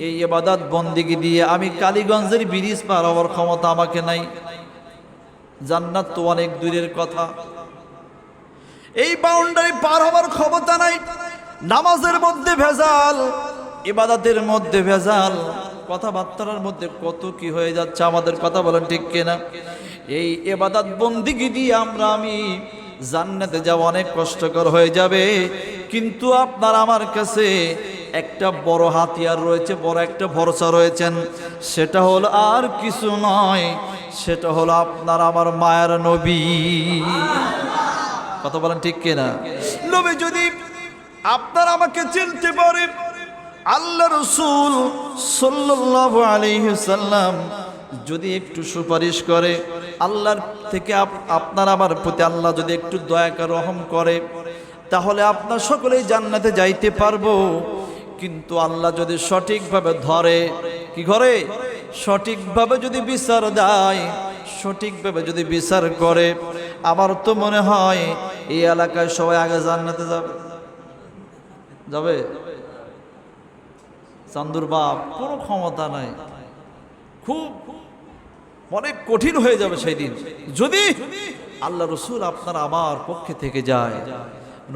এই ইবাদত বন্দেগী দিয়ে আমি কালীগঞ্জের ব্রিজ পার হওয়ার ক্ষমতা আমাকে নাই। জান্নাত তো অনেক দূরের কথা, এই বাউন্ডারি পার হওয়ার ক্ষমতা নাই। নামাজের মধ্যে ভেজাল, ইবাদতের মধ্যে ভেজাল, কথাবার্তার মধ্যে কত কি হয়ে যাচ্ছে আমাদের, কথা বলেন ঠিক কিনা? এই ইবাদত বন্দেগী দিয়ে আমি জান্নাতে যাওয়া অনেক কষ্টকর হয়ে যাবে। কিন্তু আপনার আমার কাছে একটা বড় হাতিয়ার রয়েছে, বড় একটা ভরসা রয়েছেন, সেটা হলো আর কিছু নয়, সেটা হলো আপনার আমার মায়ের নবী। কথা বলেন ঠিক কিনা? নবী যদি আপনার আমাকে চিনতে পারে, আল্লাহ রাসূল সাল্লাল্লাহু আলাইহি সাল্লাম যদি একটু সুপারিশ করে, আল্লাহর থেকে আপনার আমার প্রতি আল্লাহ যদি একটু দয়া করে রহম করে, তাহলে আপনার সকলেই জান্নাতে যাইতে পারবো। কিন্তু আল্লাহ যদি সঠিকভাবে ধরে, কি করে? সঠিকভাবে যদি বিচার দেয়, সঠিকভাবে যদি বিচার করে, আমার তো মনে হয় এই এলাকায় সবাই আগে জান্নাতে যাবে। চান্দুর বাপ কোনো ক্ষমতা নাই, খুব অনেক কঠিন হয়ে যাবে সেই দিন যদি আল্লাহ রসুল আপনার আমার পক্ষে থেকে যায়।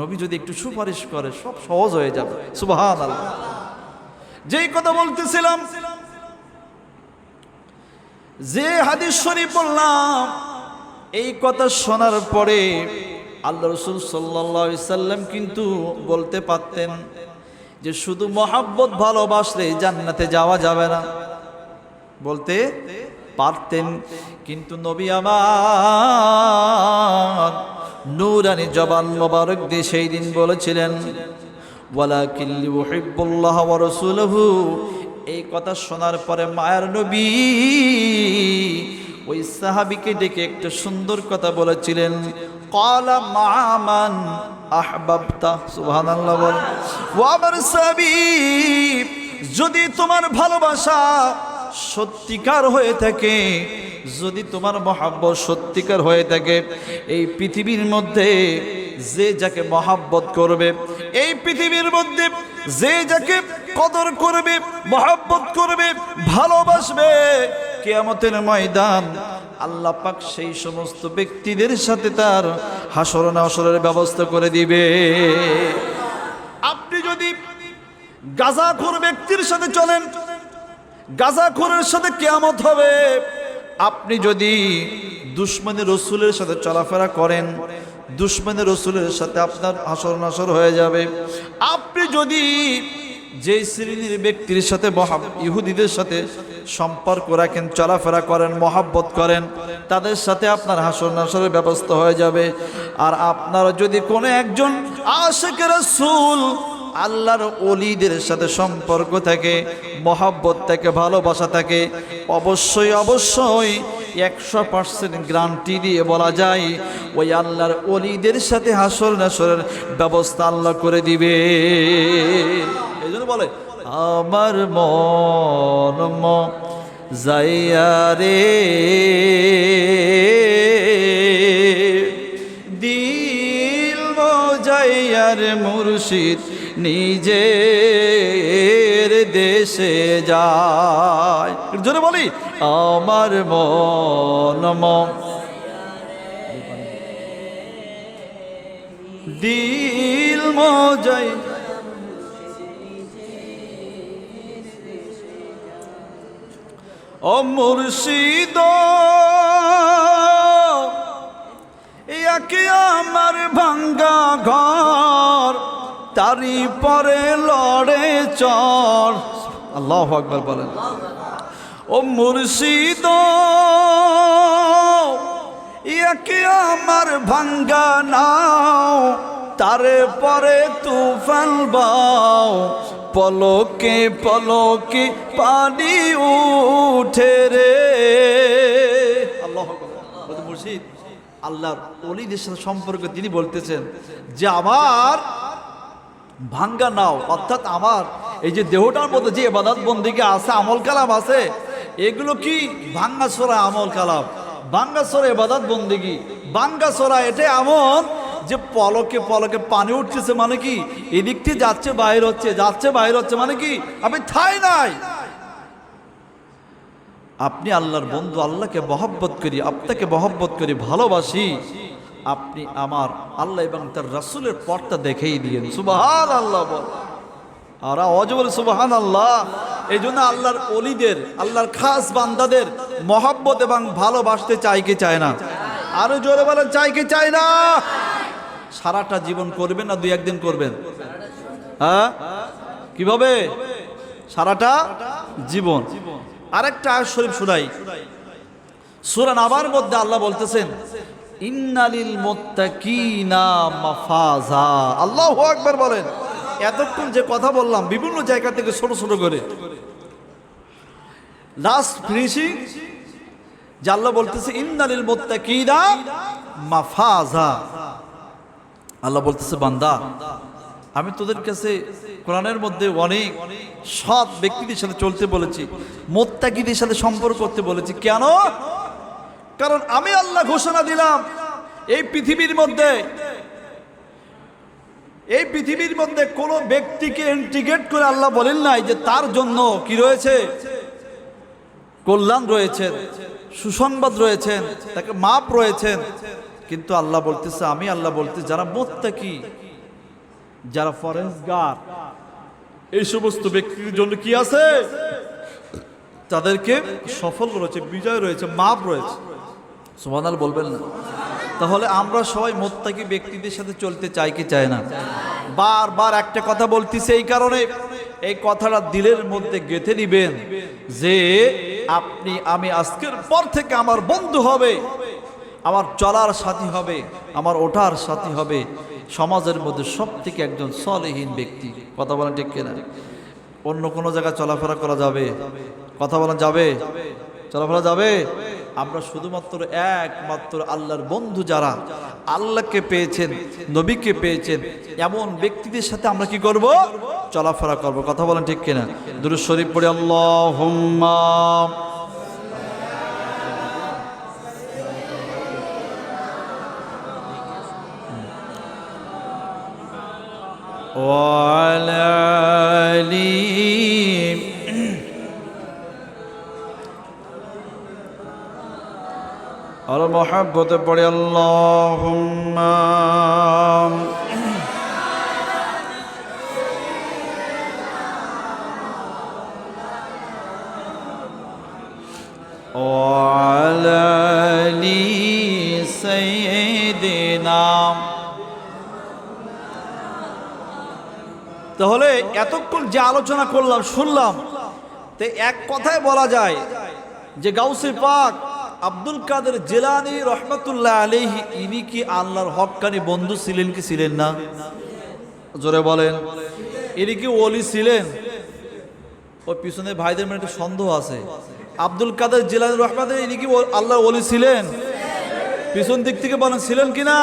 নবী যদি একটু সুপারিশ করে, সব সহজ হয়ে যাবে। সুবহানাল্লাহ। যেই কথা বলতেছিলাম, যে হাদিস শরীফ বললাম, এই কথা শোনার পরে আল্লাহ রসুল সাল্লাল্লাহু আলাইহি সাল্লাম কিন্তু বলতে পারতেন যে শুধু মহাব্বত ভালোবাসলে জান্নাতে যাওয়া যাবে না, বলতে পারতেন। কিন্তু নবী আমার নূরানি জবান মোবারক দিয়ে সেই দিন বলেছিলেন, ওয়ালাকিন ইউহিব্বুল্লাহ ওয়া রাসূলুহু। এই কথা শোনার পরে মায়ের নবী ওই সাহাবীকে ডেকে একটা সুন্দর কথা বলেছিলেন, ক্বালা মা'মান আহবাবতা। সুবহানাল্লাহ বল। ও আমার সাহাবী, যদি তোমার ভালোবাসা সত্যিকার হয়ে থাকে, যদি তোমার মহাব্বত সত্যিকার হয়ে থাকে, এই পৃথিবীর মধ্যে যে যাকে মহাব্বত করবে, এই পৃথিবীর মধ্যে যে যাকে কদর করবে, মহাব্বত করবে, ভালোবাসবে, কিয়ামতের ময়দান আল্লাহ পাক সেই সমস্ত ব্যক্তিদের সাথে তার হাসর নাসরের ব্যবস্থা করে দিবে। আপনি যদি গাঁজাখোর ব্যক্তির সাথে চলেন, গাঁজাখোরের সাথে কিয়ামত হবে। আপনি যদি দুশমনে রসুলের সাথে চলাফেরা করেন, দুশমনে রসুলের সাথে আপনার হাসর নাসর হয়ে যাবে। আপনি যদি যে শ্রেণীর ব্যক্তির সাথে ইহুদিদের সাথে সম্পর্ক রাখেন, চলাফেরা করেন, মহাব্বত করেন, তাদের সাথে আপনার হাসর নাসরের ব্যবস্থা হয়ে যাবে। আর আপনার যদি কোনো একজন আশিক রাসূল আল্লাহর ওলিদের সাথে সম্পর্ক থাকে, মহাব্বত থাকে, ভালোবাসা থাকে, অবশ্যই অবশ্যই 100% গ্যারান্টি দিয়ে বলা যায় ওই আল্লাহর ওলিদের সাথে হাসর নাসরের ব্যবস্থা আল্লাহ করে দিবে। এই জন্য বলে, আমার মন যাইয়া রে দিল মজাইয়ার মুর্শিদ নিজের দেশে যায়। জোরে বলি, আমার মন দিল মজাই ও মুর্শিদ, একে আমার ভাঙ্গা ঘর, তারি পরে লড়ে চর। আল্লাহু আকবার বলেন। ও মুর্শিদ, একে আমার ভাঙ্গা নাও, তারে পরে তুফান বাও, পলকে পলকে পানি উঠে রে। আল্লাহু আকবার। মুর্শিদ আল্লাহর ওলিদের সাথে সম্পর্ক তিনি বলতেছেন যে আমার ভাঙ্গা নাও, অর্থাৎ আমার এই যে দেহটার মধ্যে যে ইবাদত বন্দেগী আছে, আমল কালাম আছে, এগুলো কি ভাঙ্গাচোরা আমল কালাম, ভাঙ্গাচোরা ইবাদত বন্দেগী, ভাঙ্গাচোরা। এটা এমন যে পলকে পলকে পানি উঠতেছে, মানে কি এদিক থেকে যাচ্ছে বাইর হচ্ছে, যাচ্ছে বাইর হচ্ছে, মানে কি আমি ঠাই নাই। আপনি আল্লাহর বন্ধু, আল্লাহকে মহব্বত করি, আপনাকে মহব্বত করি, ভালোবাসি, আপনি আমার আল্লাহ এবং তার রাসূলের পথটা দেখেই দিয়েন। সুবহানাল্লাহ বল, আর আওয়াজ বলে সুবহানাল্লাহ। এই জন্য আল্লাহর ওলিদের, আল্লাহর খাস বান্দাদের মহব্বত এবং ভালোবাসতে চাই কি চায় না? আরো জোরে বলেন, চাই কি চায় না? সারাটা জীবন করবেন না দুই একদিন করবেন? হ্যাঁ, কিভাবে? সারাটা জীবন। আরেকটা আয়াত শরীফ শুনাই, সূরা নাবার মধ্যে আল্লাহ বলতেছেন ইন্নালিল মুত্তাকিনা মাফাজা। আল্লাহু আকবার বলেন। এতক্ষণ যে কথা বললাম বিভিন্ন জায়গা থেকে ছোট ছোট করে, লাস্ট ফিনিশিং যে আল্লাহ বলতেছে ইন্নালিল মুত্তাকিনা মাফাজা। আল্লাহ বলতেছে বান্দা, আমি তোদের কাছে কোরআনের মধ্যে অনেক সৎ ব্যক্তিদের সাথে চলতে বলেছি, মুত্তাকিদের সাথে সম্পর্ক করতে বলেছি। কেন? কারণ আমি আল্লাহ ঘোষণা দিলাম এই পৃথিবীর মধ্যে কোন ব্যক্তিকে ইন্টিগ্রেট করে আল্লাহ বলেন নাই যে তার জন্য কি রয়েছে, কল্যাণ রয়েছেন, সুসংবাদ রয়েছেন, তাকে মাপ রয়েছেন। কিন্তু আল্লাহ বলতেছে, আমি আল্লাহ বলতে যারা মুত্তাকি, যারা ফরেজগার, এই সমস্ত ব্যক্তির জন্য কি আছে, তাদেরকে সফল রয়েছে, বিজয় রয়েছে, মাপ রয়েছে। সুবহানাল্লাহ বলবেন না? তাহলে আমরা সবাই মুত্তাকি ব্যক্তিদের সাথে চলতে চাই কি চাই না? বারবার একটা কথা বলতেছে, এই কারণে এই কথাটা দিলের মধ্যে গেঁথে দিবেন যে আপনি আমি আজকের পর থেকে আমার বন্ধু হবে, আমার চলার সাথী হবে, আমার ওঠার সাথী হবে সমাজের মধ্যে সব থেকে একজন সলেহীন ব্যক্তি। কথা বলেন ঠিক কিনা? অন্য কোনো জায়গায় চলাফেরা করা যাবে? কথা বলেন যাবে? চলাফেরা যাবে? আমরা শুধুমাত্র একমাত্র আল্লাহর বন্ধু যারা আল্লাহকে পেয়েছেন, নবীকে পেয়েছেন, এমন ব্যক্তিদের সাথে আমরা কি করব? চলাফেরা করব। কথা বলেন ঠিক কিনা? দুরূদ শরীফ পড়ি, আল্লাহুম্মা ওয়ালা আলি আর মহব্বতে পড়ে আল্লাহুম্মা ওয়ালা আলি সাইয়্যিদিনা। তাহলে এতক্ষণ যে আলোচনা করলাম, শুনলাম, তো এক কথায় বলা যায় যে গাউসে পাক আব্দুল কাদের জিলানী রহমাতুল্লাহ আলাইহি ইনি কি আল্লাহর হক্কানি বন্ধু ছিলেন কি ছিলেন না? জোরে বলেন। ইনি কি ওলি ছিলেন? ওই পিছনে ভাইদের মধ্যে একটা সন্দেহ আছে। আব্দুল কাদের জিলানী রহমাতুল্লাহ ইনি কি আল্লাহর ওলি ছিলেন? পিছন দিক থেকে বলেন ছিলেন কিনা?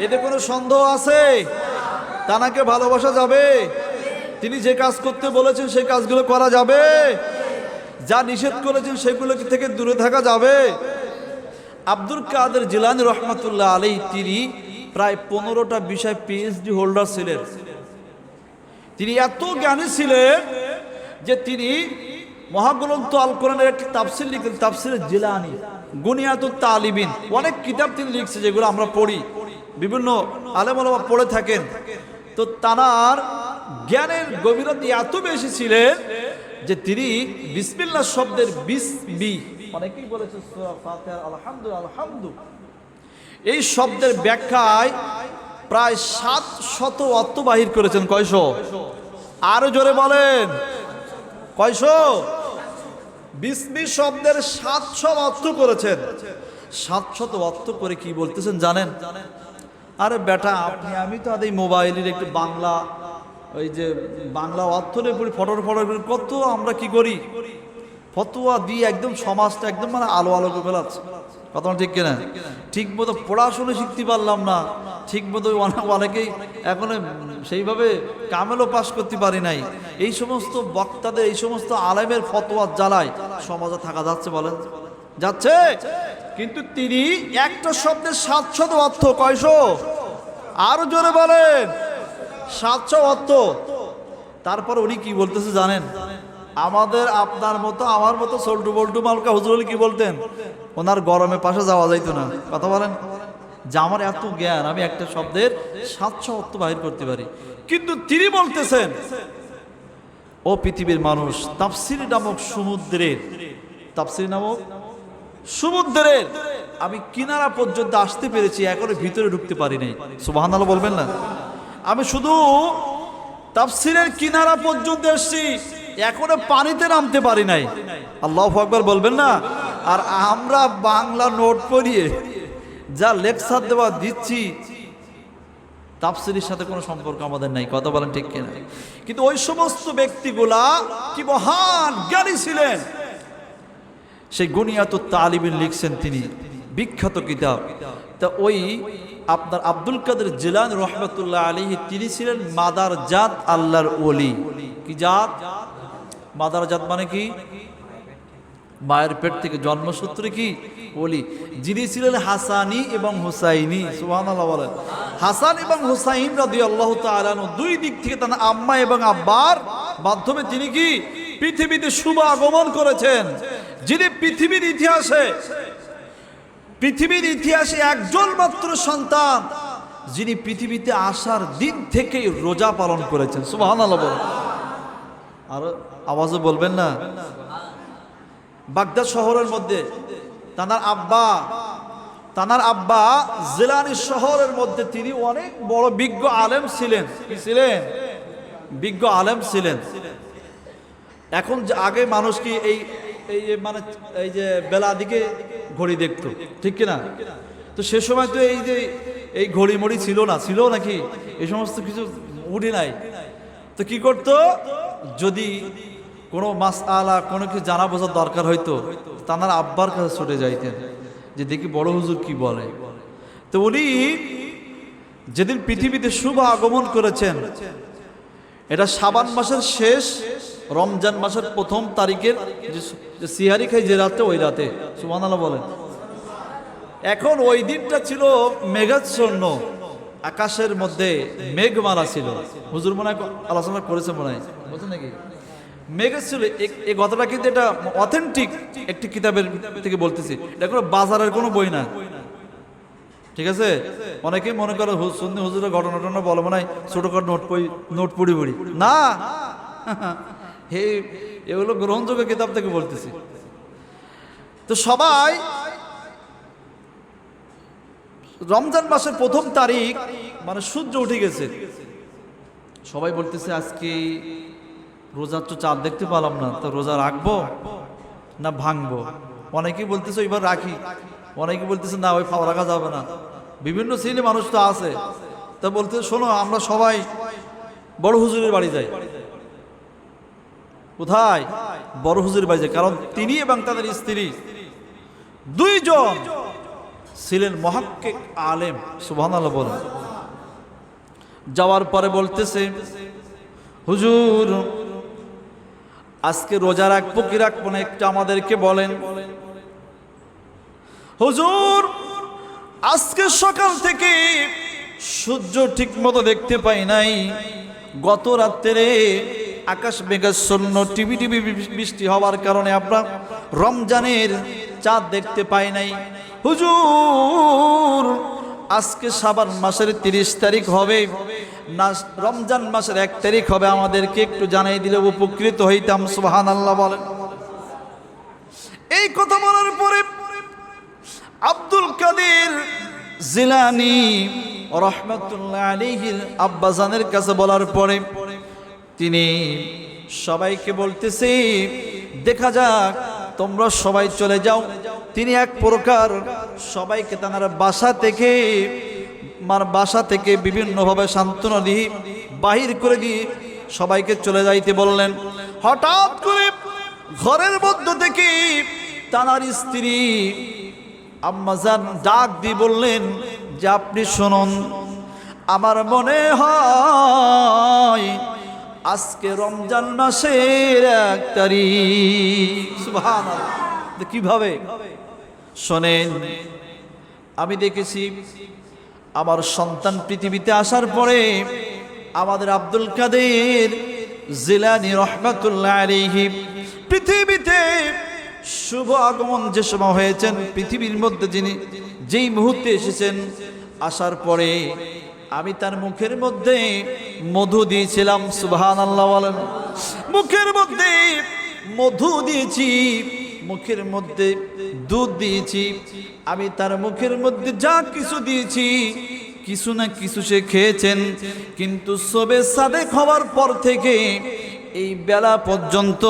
এতে কোনো সন্দেহ আছে? তানাকে ভালোবাসা যাবে? তিনি যে কাজ করতে বলেছেন সেই কাজগুলো করা যাবে? যা নিষেধ করেছেন সেগুলো থেকে দূরে থাকা যাবে? আব্দুল কাদের জিলানী রহমাতুল্লাহ আলাইহি তিনি প্রায় 15টা বিষয় পিএইচডি হোল্ডার ছিলেন। তিনি এত জ্ঞানী ছিলেন যে তিনি মহাগ্রন্থ আল কোরআনের একটি তাফসীর লিখলেন, তাফসীরে জিলানী, গুনিয়াতুত তালিবিন। অনেক কিতাব তিনি লিখছে যেগুলো আমরা পড়ি, বিভিন্ন আলেম ওলামা পড়ে থাকেন। তো তার জ্ঞানের গভীরতা এত বেশি ছিলেন যে তিনি বিসমিল্লাহ শব্দের বিসমি, অনেকেই বলেছে সূরা ফাতিহার আলহামদু, এই শব্দের ব্যাখ্যায় প্রায় 700 অর্থ বাহির করেছেন। কয়শো? আরো জোরে বলেন, কয়শো? বিসমি শব্দের 700 অর্থ করেছেন। 700 অর্থ করে কি বলতেছেন জানেন? আরে বেটা, আপনি আমি তো আদের মোবাইলের একটু বাংলা, ওই যে বাংলা অর্থরে পড়ি, ফটোর কত আমরা কি করি, ফতোয়া দিয়ে একদম সমাজটা একদম মানে আলো আলো করে ফেলাচ্ছে। কথা ঠিক কিনা? ঠিক মতো পড়াশোনা শিখতে পারলাম না, ঠিক মতো অনেকেই এখনো সেইভাবে কামেলও পাশ করতে পারি নাই। এই সমস্ত বক্তাদের, এই সমস্ত আলেমের ফতোয়ার জ্বালায় সমাজে থাকা যাচ্ছে বলেন? যাচ্ছে। কিন্তু তিনি একটা শব্দের 700 অর্থ, কয়শো? আরো জোরে বলেন, 700 অর্থ। তারপর উনি কি বলতেছে জানেন? আমাদের আপনার মতো আমার মতো সল্টু বল্টু মালকা হুজুর কি বলতেন? ওনার গরমে পাশে যাওয়া যাইতো না। কথা বলেন যে আমার এত জ্ঞান, আমি একটা শব্দের 700 অর্থ বাহির করতে পারি। কিন্তু তিনি বলতেছেন, ও পৃথিবীর মানুষ, তাফসীর নামক সমুদ্রের, তাফসীর নামক সমুদ্রের আমি কিনারা পর্যন্ত আসতে পেরেছি, এখনো ভিতরে ঢুকতে পারি নাই। সুবহানাল্লাহ বলবেন না? আমি শুধু তাফসীরের কিনারা পর্যন্ত এসেছি, এখনো পানিতে নামতে পারি নাই। আল্লাহু আকবার বলবেন না? আর আমরা বাংলা নোট পড়িয়ে যা লেকচার দেওয়া দিচ্ছি, তাফসীরের সাথে কোনো সম্পর্ক আমাদের নাই। কথা বলেন ঠিক কিনা? কিন্তু ওই সমস্ত ব্যক্তিগুলা কি মহান জ্ঞানী ছিলেন। সেই গুনিয়াতুত তালিবিন লিখছেন তিনি, বিখ্যাত কিতাব। তা ওই আপনার আব্দুল কাদের জিলানী রহমাতুল্লাহ আলাইহি, তিনি ছিলেন মাদার জাত আল্লাহর ওলি। কি জাত? মাদার জাত মানে কি? মায়ের পেট থেকে জন্মসূত্রে কি ওলি। যিনি ছিলেন হাসানি এবং হুসাইনি। সুবহানাল্লাহ বলেন। হাসান এবং হুসাইন রাদিয়াল্লাহু তাআলা আনহু, দুই দিক থেকে তার আম্মা এবং আব্বার মাধ্যমে তিনি কি পৃথিবীতে শুভ আগমন করেছেন। যিনি পৃথিবীর ইতিহাসে একজন মাত্র সন্তান, যিনি পৃথিবীতে আসার দিন থেকেই রোজা পালন করেছেন। সুবহানাল্লাহ বলেন। আর আওয়াজও বলবেন না? বাগদাদ শহরের মধ্যে তানার আব্বা জিলানী শহরের মধ্যে তিনি অনেক বড় বিজ্ঞ আলেম ছিলেন। কি ছিলেন? বিজ্ঞ আলেম ছিলেন। এখন আগে মানুষ কি এই মানে এই যে বেলা দিকে ঘড়ি দেখতো, ঠিক কিনা? তো সে সময় তো এই যে এই ঘড়ি মড়ি ছিল না, ছিল নাকি? এই সমস্ত কিছু উঠে নাই। তো কি করতো? যদি কোনো মাসআলা, কোনো কিছু জানা বোঝার দরকার হইতো, তানার আব্বার কাছে ছুটে যাইতেন যে দেখি বড় হুজুর কি বলে। তো উনি যেদিন পৃথিবীতে শুভ আগমন করেছেন, এটা শাবান মাসের শেষ, রমজান মাসের 1ম তারিখের যে সিহারি খাই যে রাতে, ওই রাতে। সুবহানাল্লাহ বলেন। এখন ওই দিনটা ছিল মেঘাচ্ছন্ন, আকাশের মধ্যে মেঘমালা ছিল। হুজুর মনে হয় আলোচনা করেছে, মনে হয় বলছেন নাকি? মেঘ ছিল। এই কথাটা কিন্তু এটা অথেন্টিক একটি কিতাবের থেকে বলতেছি, এটা কোনো বাজারের কোনো বই না, ঠিক আছে? অনেকেই মনে করে সুন্নি হুজুরের ঘটনা টনা বলে মনে হয় ছোটখাটো নোট পড়ি না। এগুলো গ্রহণযোগ্য কিতাব থেকে বলতেছি। তো সবাই রমজান মাসের 1ম তারিখ মানে সূর্য উঠে গেছে, সবাই বলতেছে আজকে রোজার তো চাঁদ দেখতে পেলাম না, তো রোজা রাখবো না ভাঙবো? অনেকেই বলতেছে এবার রাখি, অনেকে বলতেছে না ওই খাওয়া রাখা যাবে না। বিভিন্ন শ্রেণীর মানুষ তো আছে। তা বলতে শোনো, আমরা সবাই বড় হুজুরের বাড়ি যাই। কোথায়? বড় হুজুরের বাড়ি যাই, কারণ তিনি এবং তাদের স্ত্রী দুইজন ছিলেন মুহাক্কিক আলেম। সুবহানাল্লাহ বলেন। যাওয়ার পরে বলতেছে, হুজুর আজকে রোজা রাখবো কি রাখবো না একটু আমাদেরকে বলেন। হুজুর আজকে সকাল থেকে সূর্য ঠিক মতো দেখতে পাই নাই, গত রাত্রে আকাশ মেঘাচ্ছন্ন, টিভি বৃষ্টি হওয়ার কারণে আমরা রমজানের চাঁদ দেখতে পাই নাই। হুজুর আজকে শাবান মাসের 30 তারিখ হবে না রমজান মাসের 1 তারিখ হবে, আমাদেরকে একটু জানাই দিলে উপকৃত হইতাম। সুবহানাল্লাহ বলেন। এই কথা বলার পরে আব্দুল কাদের জিলানী রাহমাতুল্লাহ আলাইহির আব্বাজানের কাছে বলার পরে তিনি সবাইকে বলতেছে, দেখা যাক তোমরা সবাই চলে যাও। তিনি এক প্রকার সবাইকে তার বাসা থেকে বিভিন্নভাবে সান্ত্বনা দিয়ে বাহির করে দিয়ে সবাইকে চলে যাইতে বললেন। হঠাৎ করে ঘরের মধ্য থেকে তার স্ত্রী আম্মাজান ডাক দিয়ে বললেন যে আপনি শুনুন, আমার মনে হয় আজকে রমজান মাসের 1 তারিখ। সুবহানাল্লাহ। কিভাবে শোনেন, আমি দেখেছি আমার সন্তান পৃথিবীতে আসার পরে আমাদের আব্দুল কাদের জিলানী রহমাতুল্লাহ আলাইহি পৃথিবীতে শুভ আগমন যে সময় হয়েছেন, পৃথিবীর মধ্যে যিনি যেই মুহূর্তে এসেছেন, আসার পরে আমি তার মুখের মধ্যে মধু দিয়েছিলাম। সুবহানাল্লাহ বলেন। মুখের মধ্যে মধু দিয়েছি, মুখের মধ্যে দুধ দিয়েছি, আমি তার মুখের মধ্যে যা কিছু দিয়েছি কিছু না কিছু সে খেয়েছেন। কিন্তু সবে সাদেক হওয়ার পর থেকে এই বেলা পর্যন্ত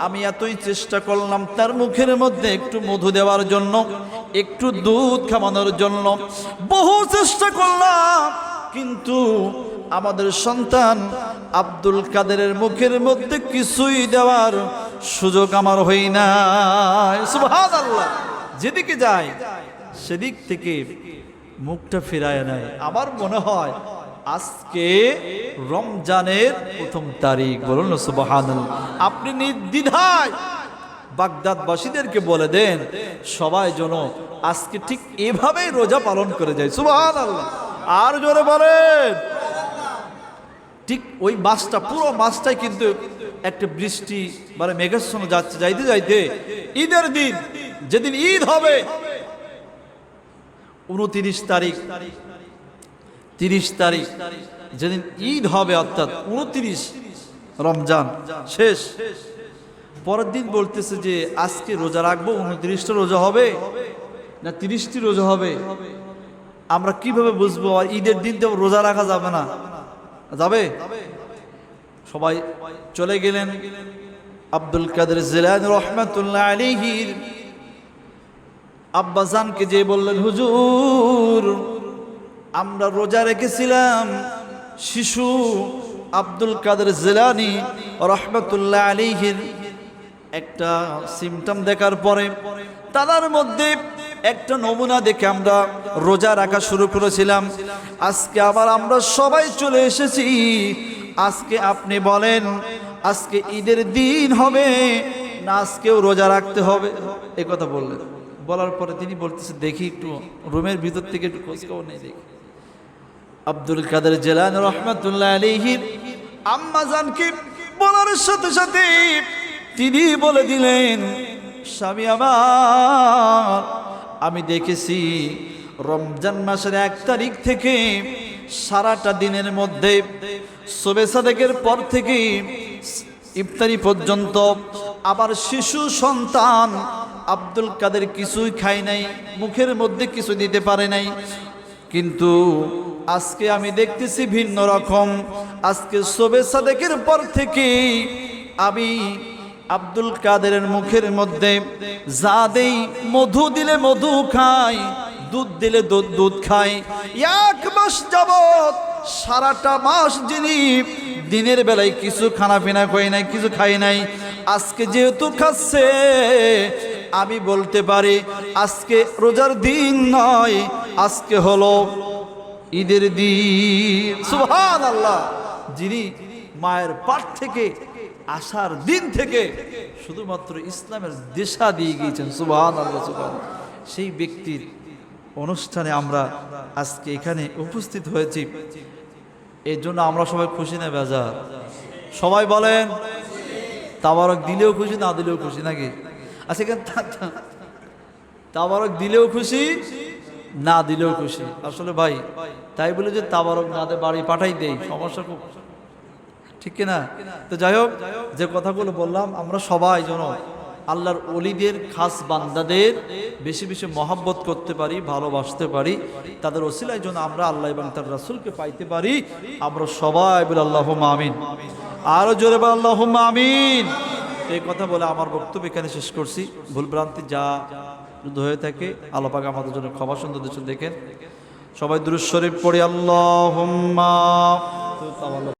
আমি এতই চেষ্টা করলাম তার মুখের মধ্যে একটু মধু দেওয়ার জন্য, একটু দুধ খাওয়ানোর জন্য বহু চেষ্টা করলাম, কিন্তু আমাদের সন্তান আব্দুল কাদেরের মুখের মধ্যে কিছুই দেওয়ার সুযোগ আমার হই না। সুবহানাল্লাহ। যেদিকে যায় সেদিক থেকে মুখটা ফিরায় নেয়। আমার মনে হয় আজকে রমজানের 1 তারিখ। বলুন না সুবহানাল্লাহ। আপনি নির্দ্বিধায় বাগদাদবাসীদেরকে বলে দেন সবাই যেন আজকে ঠিক এভাবেই রোজা পালন করে যায়। সুবহানাল্লাহ। আর জোরে বলেন। ঠিক ওই মাসটা, পুরো মাসটাই কিন্তু একটা বৃষ্টি মানে মেঘাচ্ছন্ন যাচ্ছে, যাইতে যাইতে ঈদের দিন, যেদিন ঈদ হবে 29 তারিখ, 30 তারিখ যেদিন ঈদ হবে, অর্থাৎ 29 রমজান শেষ, পরের দিন বলতেছে যে আজকে রোজা রাখবো, 29টা রোজা হবে না 30টি রোজা হবে। আমরা কিভাবে বুঝবো? আর ঈদের দিন তো রোজা রাখা যাবে না, যাবে? সবাই চলে গেলেন আব্দুল কাদের জিলানী রহমাতুল্লাহ আলাইহির আব্বাজানকে যে বললেন, হুজুর আমরা রোজা রেখেছিলাম, শিশু আব্দুল কাদের জিলানী রহমাতুল্লাহ আলাইহির একটা সিমটম দেখার পরে তাদের মধ্যে একটা নমুনা দেখে আমরা রোজা রাখা শুরু করেছিলাম। আজকে আবার আমরা সবাই চলে এসেছি, আজকে আপনি বলেন আজকে ঈদের দিন হবে না আজকেও রোজা রাখতে হবে? এই কথা বললেন। বলার পরে তিনি বলতেছে দেখি একটু রুমের ভিতর থেকে একটু খোঁজখবর নেই দেখি। আব্দুল কাদের জিলানী রহমাতুল্লাহ আলাইহি আম্মা জানকে বলার সাথে সাথে তিনি বলে দিলেন, স্বামী আমার, আমি দেখেছি রমজান মাসের 1 তারিখ থেকে সারাটা দিনের মধ্যে শবে সাদেকের পর থেকে ইফতারি পর্যন্ত আবার শিশু সন্তান আব্দুল কাদের কিছুই খায় নাই, মুখের মধ্যে কিছু দিতে পারে নাই। কিন্তু আজকে আমি দেখতেছি ভিন্ন রকম। আজকে শবে সাদেকের পর থেকে আমি আব্দুল কাদেরের মুখের মধ্যে যা দেই, মধু দিলে মধু খাই, দুধ দিলে দুধ খাই। 1 মাস যাবত সারাটা মাস যিনি দিনের বেলায় কিছু খানা পিনা খাই নাই, কিছু খাই নাই, আজকে যেহেতু খাচ্ছে আমি বলতে পারি আজকে রোজার দিন নয়, আজকে হলো ঈদের দিন। সুবহানাল্লাহ। যিনি মায়ের পাট থেকে আসার দিন থেকে শুধুমাত্র ইসলামের দিশা দিয়ে গিয়েছেন। সুবহানাল্লাহ, সুবহানাল্লাহ। সেই ব্যক্তির অনুষ্ঠানে আমরা আজকে এখানে উপস্থিত হয়েছি, এই জন্য আমরা সবাই খুশি না বেজার? সবাই বলেন তাবারক দিলেও খুশি, না দিলেও খুশি নাকি? আচ্ছা, তাবারক দিলেও খুশি, না দিলেও খুশি। আসলে ভাই তাই বলে যে তাবারক না দে বাড়ি পাঠাই দেই, সমস্যা খুব, ঠিক কিনা? তো যাই হোক, যে কথাগুলো বললাম, আমরা সবাই যেন আল্লাহর ওলিদের খাস বান্দাদের বেশি বেশি মহব্বত করতে পারি, ভালোবাসতে পারি, তাদের ওসিলায় যেন আমরা আল্লাহ এবং তার রাসূলকে পাইতে পারি। আমরা সবাই বলি আল্লাহুম্মা আমিন। আরো জোরে বল আল্লাহুম্মা আমিন। এই কথা বলে আমার বক্তব্য এখানে শেষ করছি। ভুলভ্রান্তি যা হয়ে থাকে আল্লাহ পাক আমাদের জন্য ক্ষমা সুন্দর দেখেন। সবাই দুরূদ শরীফ পড়ি, আল্লাহুম্মা।